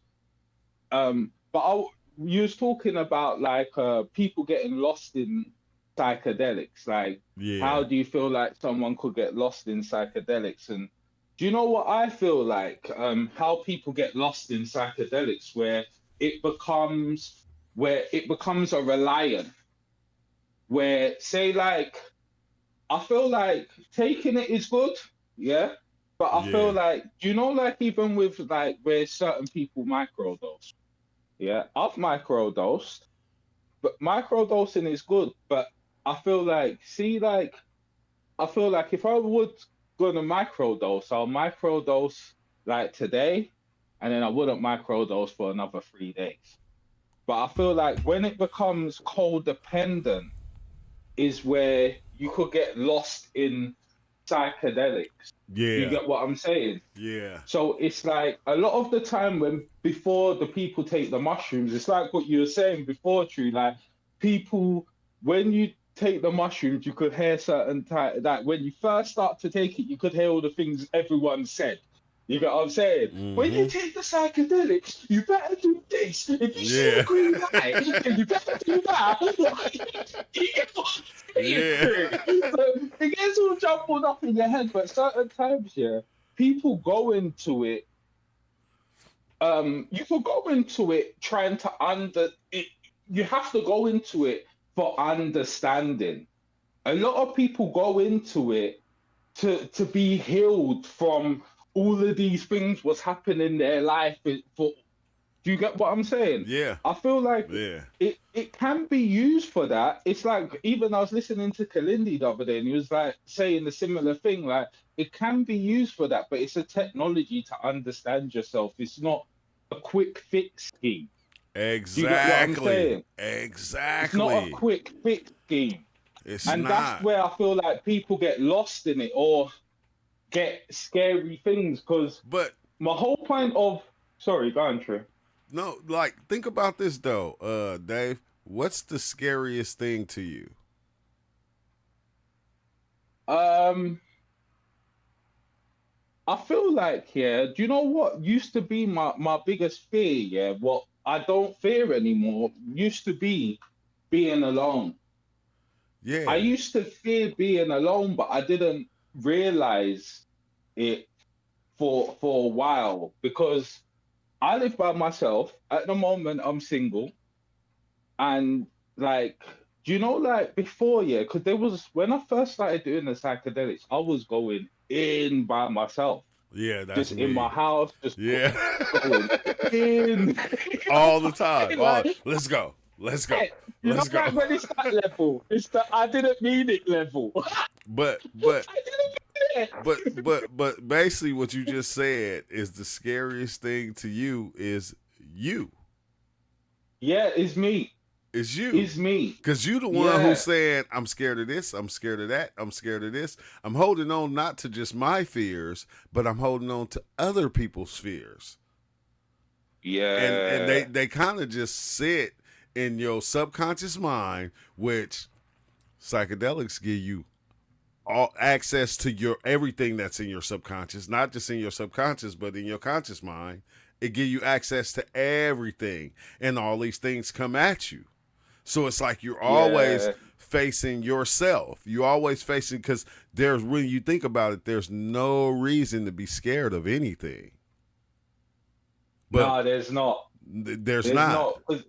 but you was talking about like people getting lost in psychedelics. Like, Yeah. how do you feel like someone could get lost in psychedelics? And do you know what I feel like? How people get lost in psychedelics, where it becomes a reliant. Where say like I feel like taking it is good, yeah. But I feel Yeah. like, do you know, like even with like where certain people microdose, yeah, I've microdosed, but microdosing is good. But I feel like, I feel like if I would gonna microdose, I'll microdose like today, and then I wouldn't microdose for another 3 days. But I feel like when it becomes codependent is where you could get lost in psychedelics. Do you Yeah. get what I'm saying? Yeah. So it's like a lot of the time when before the people take the mushrooms, it's like what you were saying before, True. Like people, when you take the mushrooms, you could hear certain time like when you first start to take it, you could hear all the things everyone said. You get what I'm saying? When you Mm-hmm. take the psychedelics, you better do this. If you see the Yeah. green light, then you better do that. You get what I'm saying, Yeah. True? So it gets all jumbled up in your head, but certain times, yeah, people go into it you can go into it trying to under it. You have to go into it for understanding. A lot of people go into it to be healed from all of these things what's happening in their life. Do you get what I'm saying? Yeah. I feel like Yeah. it can be used for that. It's like, even I was listening to Kalindi the other day, and he was like saying the similar thing. Like, it can be used for that, but it's a technology to understand yourself. It's not a quick fix scheme. Do you get what I'm Exactly. saying? It's not a Exactly. quick fix scheme, It's and that's not. where I feel like people get lost in it or get scary things. Because But my whole point of sorry, go on, Trey. no, like think about this though, Dave. What's the scariest thing to you? Um, I feel like, yeah, do you know what used to be my biggest fear? Yeah, what I don't fear anymore used to be being alone. I Yeah. used to fear being alone, but I didn't realize it for a while because I live by myself. At the moment, I'm single, and like, do you know, like before, yeah, because there was when I first started doing the psychedelics, I was going in by myself, Yeah, that's just in my me. house, Yeah. going in. You know All the what I'm time. saying? All Like, let's go. Let's go. You know, Let's go. like when it's that level, it's the I didn't mean it level. But I didn't mean it. but basically what you just said is the scariest thing to you is you. Yeah, it's me. It's you. It's me. Cause you the one who's Yeah, saying, I'm scared of this, I'm scared of that, I'm scared of this. I'm holding on not to just my fears, but I'm holding on to other people's fears. And yeah. they kind of just sit in your subconscious mind, which psychedelics give you all access to your everything that's in your subconscious, not just in your subconscious, but in your conscious mind. It give you access to everything, and all these things come at you. So it's like you're always Yeah. facing yourself. You always facing, because there's, when you think about it, there's no reason to be scared of anything. But No, there's not. there's There's not. not.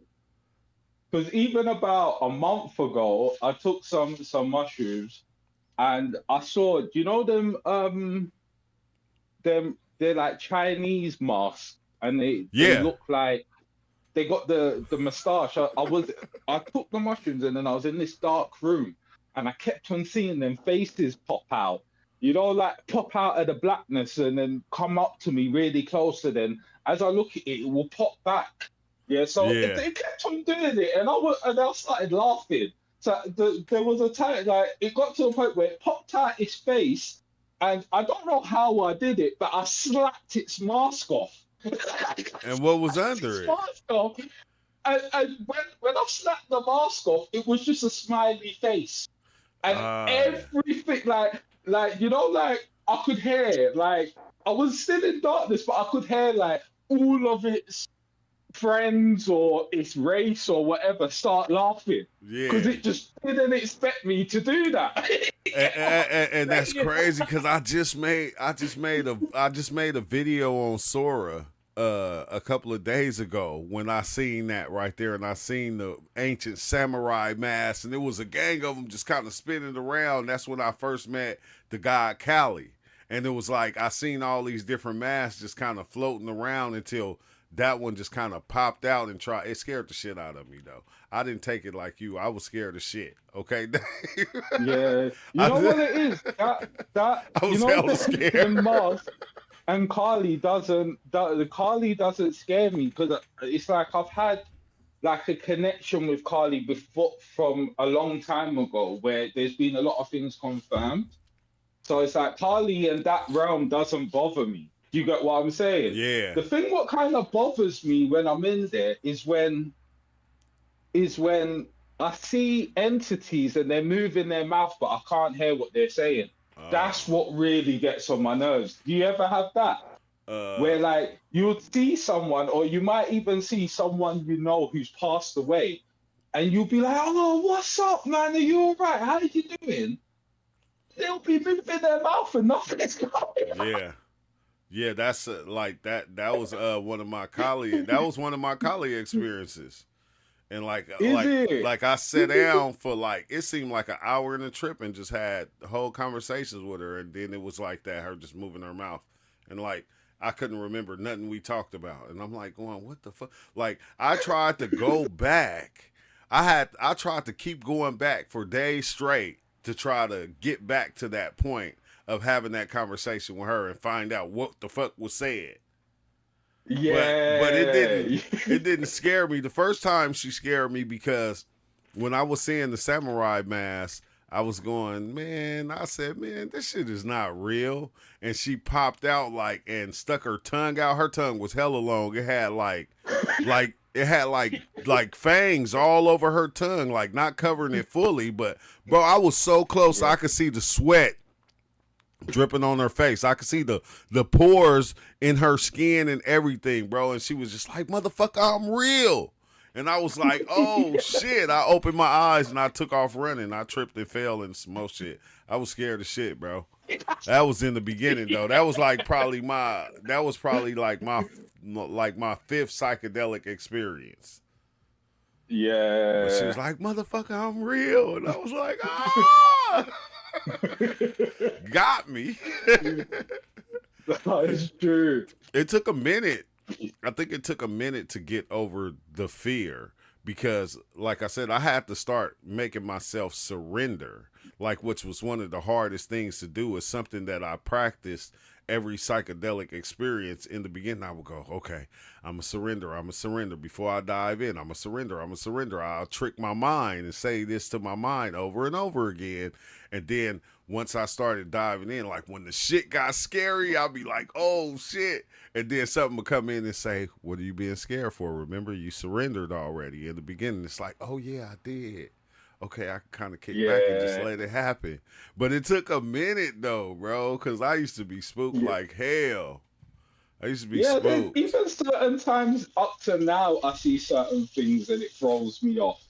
Because even about a month ago, I took some mushrooms and I saw, do you know them they're like Chinese masks and they Yeah. look like they got the moustache. I took the mushrooms and then I was in this dark room and I kept on seeing them faces pop out. You know, like pop out of the blackness and then come up to me really close. And then as I look at it, it will pop back. Yeah, so Yeah. they kept on doing it, and I started laughing. So there was a time like it got to a point where it popped out his face, and I don't know how I did it, but I slapped its mask off. And what was Its under it? mask off. And when I snapped the mask off, it was just a smiley face. And Yeah. everything, like you know, like I could hear, like I was still in darkness, but I could hear like all of its friends or its race or whatever start laughing because Yeah. it just didn't expect me to do that. And that's crazy because I just made a video on Sora a couple of days ago when I seen that right there, and I seen the ancient samurai mask, and it was a gang of them just kind of spinning around. That's when I first met the god Kali, and it was like I seen all these different masks just kind of floating around until that one just kind of popped out and tried. It scared the shit out of me though. I didn't take it like you. I was scared of shit. Okay. Yeah, you know I, what it is, that I you was know hella scared. the mask and the Carly doesn't scare me because it's like I've had like a connection with Carly before from a long time ago where there's been a lot of things confirmed. So it's like Carly and that realm doesn't bother me. Do you get what I'm saying? Yeah. The thing what kind of bothers me when I'm in there is when I see entities and they're moving their mouth, but I can't hear what they're saying. That's Uh, what really gets on my nerves. Do you ever have that? uh, Where like you'll see someone, or you might even see someone you know who's passed away, and you'll be like, "Oh, what's up, man? Are you all right? How are you doing?" They'll be moving their mouth and nothing's going yeah. Yeah, that's like that. That was one of my colleague. That was one of my colleague experiences. And Is it? like I sat down for like it seemed like an hour in the trip and just had whole conversations with her, and then it was like that, her just moving her mouth, and like I couldn't remember nothing we talked about, and I'm like going, what the fuck? Like I tried to go back. I tried to keep going back for days straight to try to get back to that point of having that conversation with her and find out what the fuck was said. But Yeah. it didn't scare me. The first time she scared me because when I was seeing the samurai mask, I was going, man, I said, man, this shit is not real. And she popped out like and stuck her tongue out. Her tongue was hella long. It had like fangs all over her tongue, like not covering it fully, but bro, I was so close Yeah. I could see the sweat dripping on her face. I could see the pores in her skin and everything, bro. And she was just like, motherfucker, I'm real. And I was like, oh shit. I opened my eyes and I took off running. I tripped and fell and some more shit. I was scared of shit, bro. That was in the beginning though. That was probably like my fifth psychedelic experience. But she Yeah. was like, motherfucker, I'm real. And I was like, ah, got me. That is true. It took a minute. I think it took a minute to get over the fear because like I said, I had to start making myself surrender, like, which was one of the hardest things to do. Is something that I practiced every psychedelic experience. In the beginning I would go, okay, I'm a surrender, I'm a surrender. Before I dive in, I'm a surrender, I'm a surrender. I'll trick my mind and say this to my mind over and over again. And then once I started diving in, like when the shit got scary, I'll be like, oh shit. And then something would come in and say, what are you being scared for? Remember, you surrendered already. In the beginning, it's like, oh yeah, I did. Okay, I can kind of kick back and just Yeah. let it happen. But it took a minute though, bro, because I used to be spooked Yeah. like hell. I used to be Yeah, there's spooked. even certain times up to now I see certain things and it throws me off.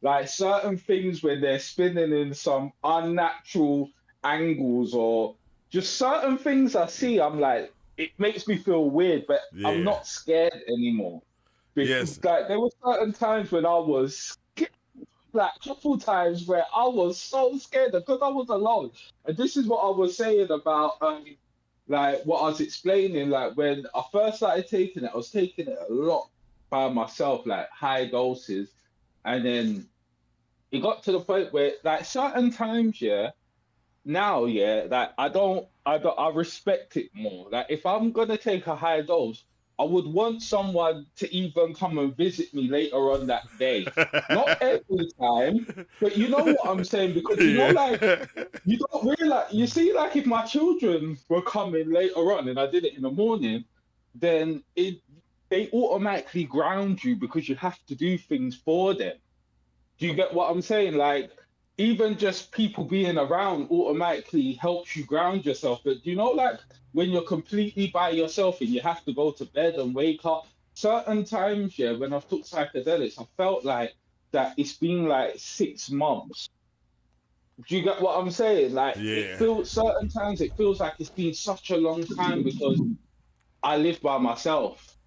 Like certain things where they're spinning in some unnatural angles or just certain things I see, I'm like, it makes me feel weird, but I'm Yeah. not scared anymore. Yes. Like there were certain times when I was like a couple times where I was so scared because I was alone. And this is what I was saying about like what I was explaining, like when I first started taking it, I was taking it a lot by myself, like high doses. And then it got to the point where like certain times, yeah, now, yeah, like I respect it more. Like if I'm gonna take a high dose, I would want someone to even come and visit me later on that day. Not every time, but you know what I'm saying? Because you know, Yeah. like you don't realize you see, like if my children were coming later on and I did it in the morning, then it they automatically ground you because you have to do things for them. Do you get what I'm saying? Like, even just people being around automatically helps you ground yourself. But you know, like when you're completely by yourself and you have to go to bed and wake up, certain times, yeah, when I've took psychedelics, I felt like that it's been like 6 months. Do you get what I'm saying? Like, it Yeah. feels certain times it feels like it's been such a long time because I live by myself.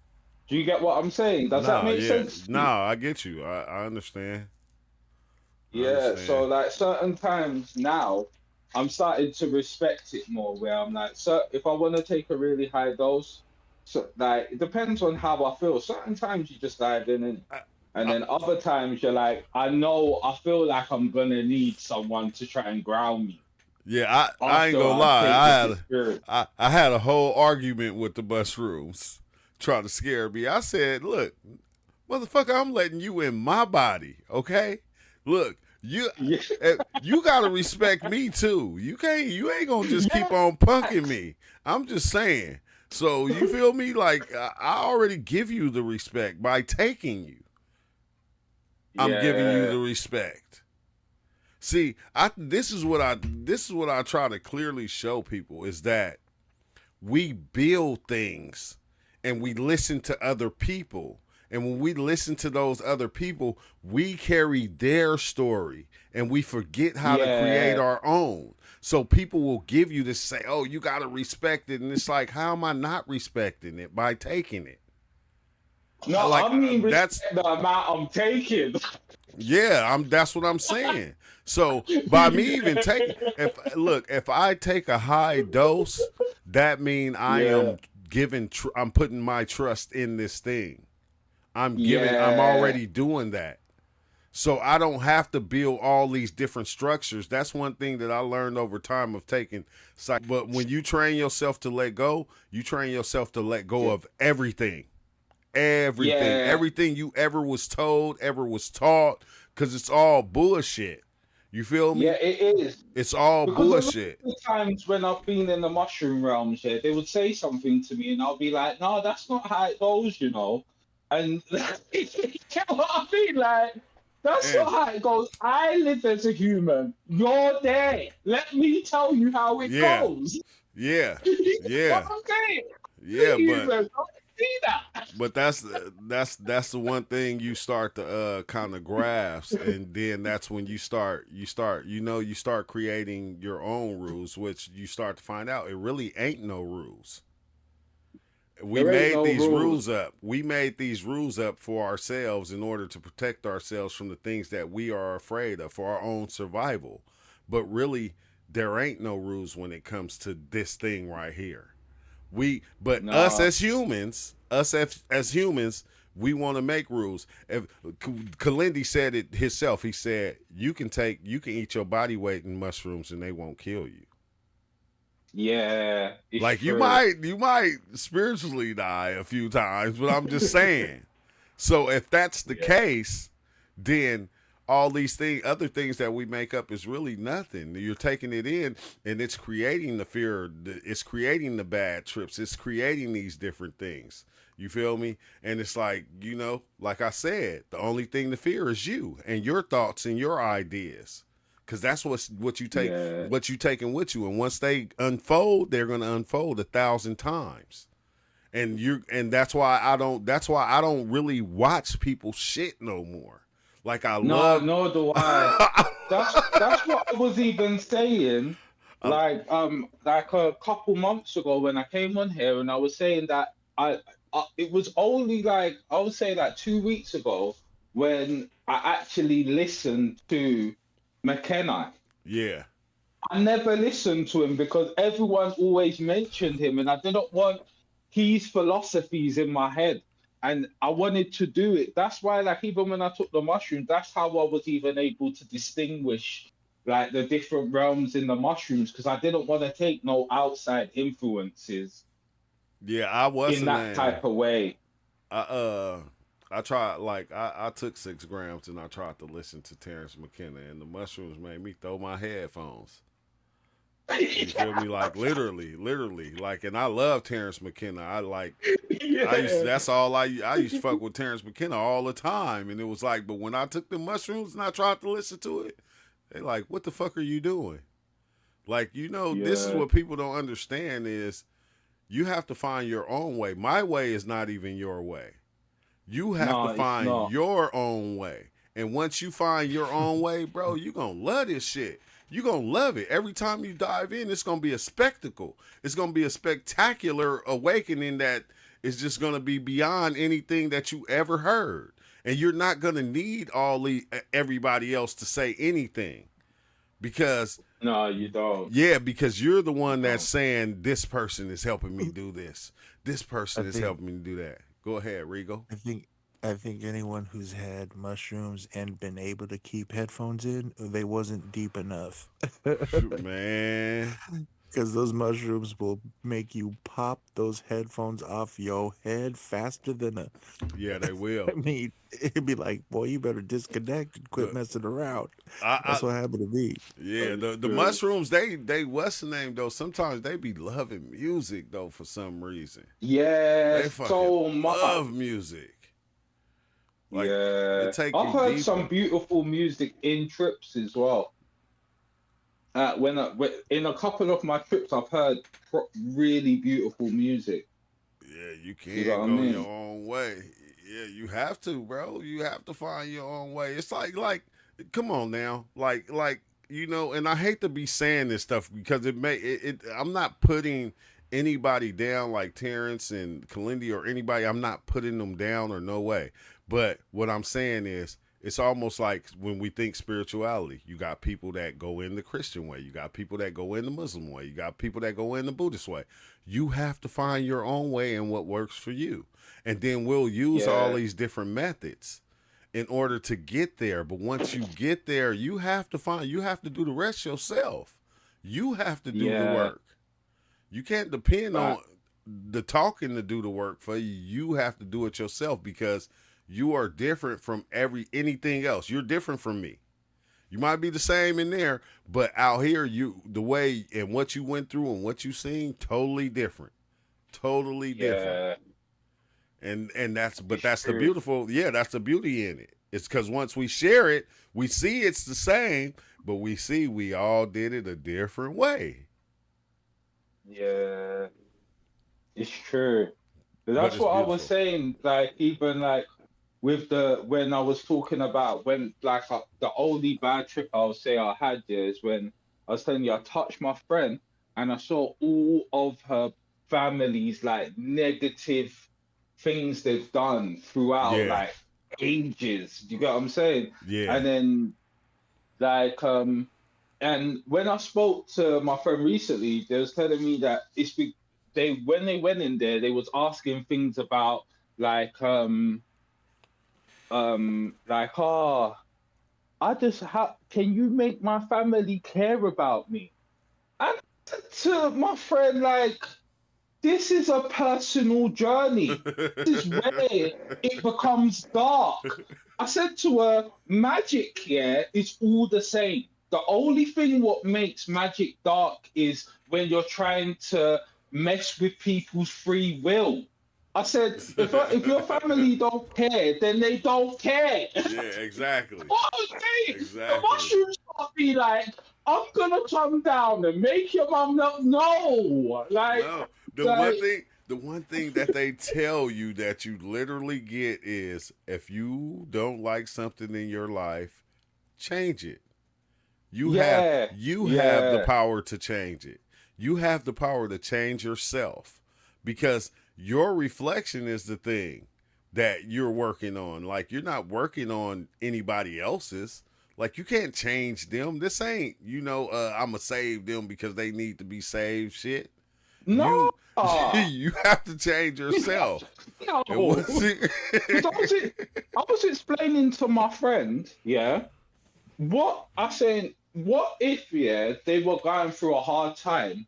Do you get what I'm saying? Does that No, make yeah. sense to No, you? I get you. I understand. I Yeah, so understand. like certain times now, I'm starting to respect it more. Where I'm like, so if I want to take a really high dose, so like it depends on how I feel. Certain times you just dive in, I, and I, then other times you're like, I know I feel like I'm gonna need someone to try and ground me yeah, I ain't after gonna I lie. take this experience. I had a whole argument with the mushrooms trying to scare me. I said, look, motherfucker, I'm letting you in my body, okay? Look, Yeah, you gotta respect me too. You ain't gonna just keep yeah, on punking me. I'm just saying. So you feel me? Like I already give you the respect by taking you. I'm giving you yeah, the respect. See, this is what I try to clearly show people is that we build things and we listen to other people. And when we listen to those other people, we carry their story and we forget how to create yeah. our own. So people will give you this say, oh, you got to respect it. And it's like, how am I not respecting it? By taking it. No, Like, I mean that's, respect the amount I'm taking. yeah, that's what I'm saying. So by me even taking, if I take a high dose, that mean I Yeah, am I'm putting my trust in this thing. I'm yeah, already doing that. So I don't have to build all these different structures. That's one thing that I learned over time of taking psych. But when you train yourself to let go, you train yourself to let go of everything. yeah, Everything you ever was told, ever was taught, because it's all bullshit. You feel yeah. me? It is It's all because a lot of bullshit. the times when I've been in the mushroom realms, yeah, they would say something to me, and I'll be like, "No, that's not how it goes," you know. And you get what I mean? Like, that's And not how it goes. I live as a human. You're there. Let me tell you how it yeah, goes. yeah, You get what yeah, I'm saying? yeah, Human, don't see that. but that's the one thing you start to kind of grasp, and then that's when you start creating your own rules, which you start to find out it really ain't no rules. We There ain't made no these rules. rules up. We made these rules up for ourselves in order to protect ourselves from the things that we are afraid of for our own survival. But really, there ain't no rules when it comes to this thing right here. But us Nah. as humans, We want to make rules. If Kalindi said it himself, he said you can eat your body weight in mushrooms and they won't kill you. Yeah, it's Like true. you might spiritually die a few times, but I'm just saying. So if that's the Yeah, case, then all these things, other things that we make up is really nothing. You're taking it in, and it's creating the fear. It's creating the bad trips. It's creating these different things. You feel me? And it's like, like I said, the only thing to fear is you and your thoughts and your ideas, because that's yeah, what you taking with you. And once they unfold, they're going to unfold 1,000 times. And that's why I don't really watch people shit no more. Like I no, love nor do I. That's what I was even saying. I, Like a couple months ago when I came on here and I was saying that it was only like I would say like 2 weeks ago when I actually listened to McKenna. yeah. I never listened to him because everyone always mentioned him, and I didn't want his philosophies in my head. And I wanted to do it. That's why, like, even when I took the mushroom, that's how I was even able to distinguish like the different realms in the mushrooms because I didn't want to take no outside influences Yeah, I was in a that name. type of way. I I tried like I took 6 grams and I tried to listen to Terrence McKenna and the mushrooms made me throw my headphones. You feel me? Like literally. Like, and I love Terrence McKenna. Yeah, That's all I used to fuck with Terrence McKenna all the time. And it was like, but when I took the mushrooms and I tried to listen to it, they like, what the fuck are you doing? Like, this is yeah. what people don't understand is you have to find your own way. My way is not even your way. You have to No, it's find not. your own way. And once you find your own way, bro, you gonna love this shit. You gonna love it. Every time you dive in, it's gonna be a spectacle. It's gonna be a spectacular awakening that is just gonna be beyond anything that you ever heard. And you're not gonna need everybody else to say anything because No, you don't. yeah, because you're the You one that's don't. saying this person is helping me do this. This I person is think helping me do that. Go ahead, Rigo. I think I think anyone who's had mushrooms and been able to keep headphones in, they wasn't deep enough. Man. Because those mushrooms will make you pop those headphones off your head faster than a. Yeah, they will. I mean, it'd be like, boy, you better disconnect and quit The messing around. I That's what happened to me. yeah, the True. mushrooms they what's the name though? Sometimes they be loving music though for some reason. Yeah, They fucking so much. love music. Like it Yeah, take I've you heard deeper. some beautiful music in trips as well. In a couple of my trips, I've heard really beautiful music. Yeah, you You know can what I go your mean? own way. Yeah, you have to, bro. You have to find your own way. It's like come on now. And I hate to be saying this stuff because I'm not putting anybody down like Terrence and Kalindi or anybody. I'm not putting them down or no way. But what I'm saying is it's almost like when we think spirituality, you got people that go in the Christian way, you got people that go in the Muslim way, you got people that go in the Buddhist way. You have to find your own way and what works for you. And then we'll use all Yeah, these different methods in order to get there. But once you get there, you have to do the rest yourself. You have to do the yeah, work. You can't depend on but the talking to do the work for you. You have to do it yourself because you are different from anything else. You're different from me. You might be the same in there, but out here, the way and what you went through and what you seen, totally different. Totally different. yeah, But it's that's the true. beautiful, yeah, that's the beauty in it. It's because once we share it, we see it's the same, but we see we all did it a different way. Yeah, it's true. But But that's it's what I was beautiful. saying. Like even like with the when I was talking about when the only bad trip I'll say I had there is when I was telling you I touched my friend and I saw all of her family's like negative things they've done throughout Yeah, like ages. Do you get what I'm saying? yeah, And then like and when I spoke to my friend recently, they was telling me that they when they went in there, they was asking things about like like, oh, I just have. Can you make my family care about me? And to my friend, like, this is a personal journey. This is where it becomes dark. I said to her, magic, yeah, is all the same. The only thing what makes magic dark is when you're trying to mess with people's free will. I said, if your family don't care, then they don't care. Yeah, exactly. What I'm saying, the Exactly. mushrooms can't be like, I'm gonna come down and make your mum not know. No, Like, the one thing that they tell you that you literally get is if you don't like something in your life, change it. yeah, You have the yeah. power to change it. You have the power to change yourself because your reflection is the thing that you're working on. Like you're not working on anybody else's. Like you can't change them. This ain't, I'ma save them because they need to be saved shit. No, You you have to change yourself. And no. once it, Because I was explaining to my friend, yeah, what if, yeah, they were going through a hard time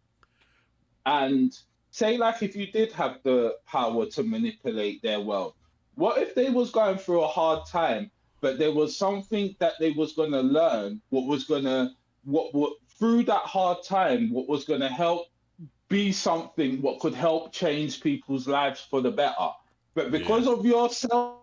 and say, like, if you did have the power to manipulate their world, what if they was going through a hard time, but there was something that they was gonna learn, what through that hard time, what was gonna help be something what could help change people's lives for the better. But yeah, because of your selfish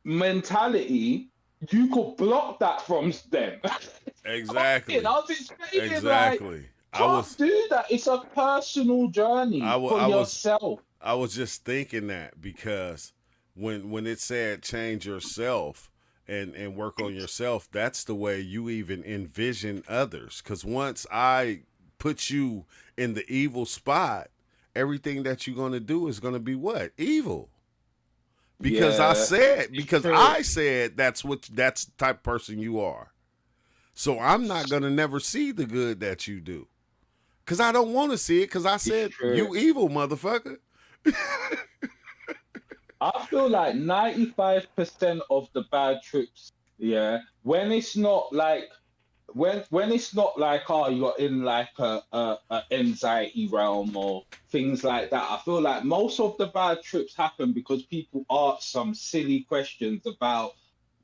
mentality, you could block that from them. I exactly. was explaining like, Exactly. I can't was do that. It's a personal I, journey wa- for I was yourself. I was just thinking that because when it said change yourself and work on yourself, that's the way you even envision others. Because once I put you in the evil spot, everything that you're gonna do is gonna be what? Evil. Yeah, it's Because true. I said that's the type of person you are. So I'm not gonna never see the good that you do. Cause I don't want to see it. Cause I It's said true. you evil motherfucker. I feel like 95% of the bad trips, yeah, when it's not like, oh, you're in like a anxiety realm or things like that. I feel like most of the bad trips happen because people ask some silly questions about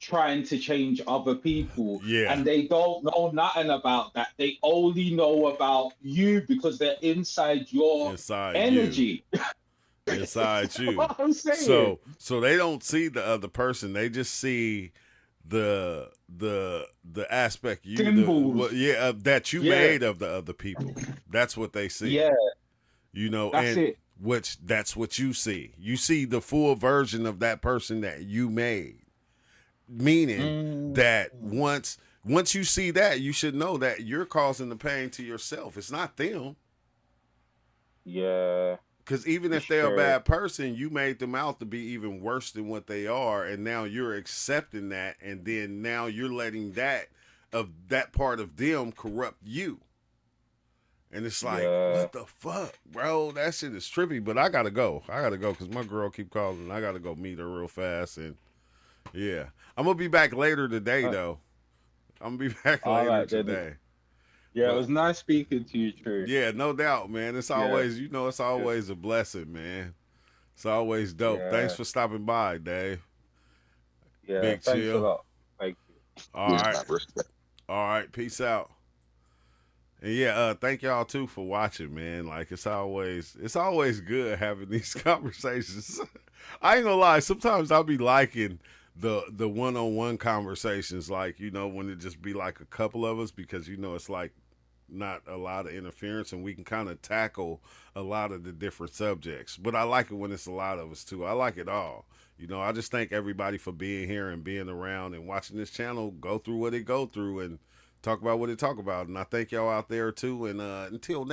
trying to change other people Yeah, and they don't know nothing about that. They only know about you because they're inside your inside you. energy. Inside you. What I'm saying. So they don't see the other person. They just see the aspect you the what Symbols. yeah that you Yeah, made of the other people. That's what they see. yeah, that's And it. which that's what you see. You see the full version of that person that you made. Meaning Mm, that once you see that, you should know that you're causing the pain to yourself. It's not them. yeah, Because even it's if they're a true. bad person, you made them out to be even worse than what they are, and now you're accepting that, and then now you're letting that part of them corrupt you. And it's like, Yeah. what the fuck, bro? That shit is trippy. But I gotta go. I gotta go because my girl keep calling. I gotta go meet her real fast. And yeah, I'm gonna be back later today Uh, though. I'm gonna be back all later right then. today. Yeah, it But was nice speaking to you, True. yeah, no doubt, man. Yeah, It's yeah, always a blessing, man. It's always dope. Thanks yeah, for stopping by, Dave. yeah. Big Thanks a chill. lot. Thank you. All right. All right. Peace out. And yeah, thank y'all too for watching, man. Like it's always good having these conversations. I ain't gonna lie, sometimes I'll be liking the one on one conversations, like, when it just be like a couple of us because it's like not a lot of interference and we can kind of tackle a lot of the different subjects. But I like it when it's a lot of us too. I like it all. I just thank everybody for being here and being around and watching this channel go through what it go through and talk about what it talk about. And I thank y'all out there too. And until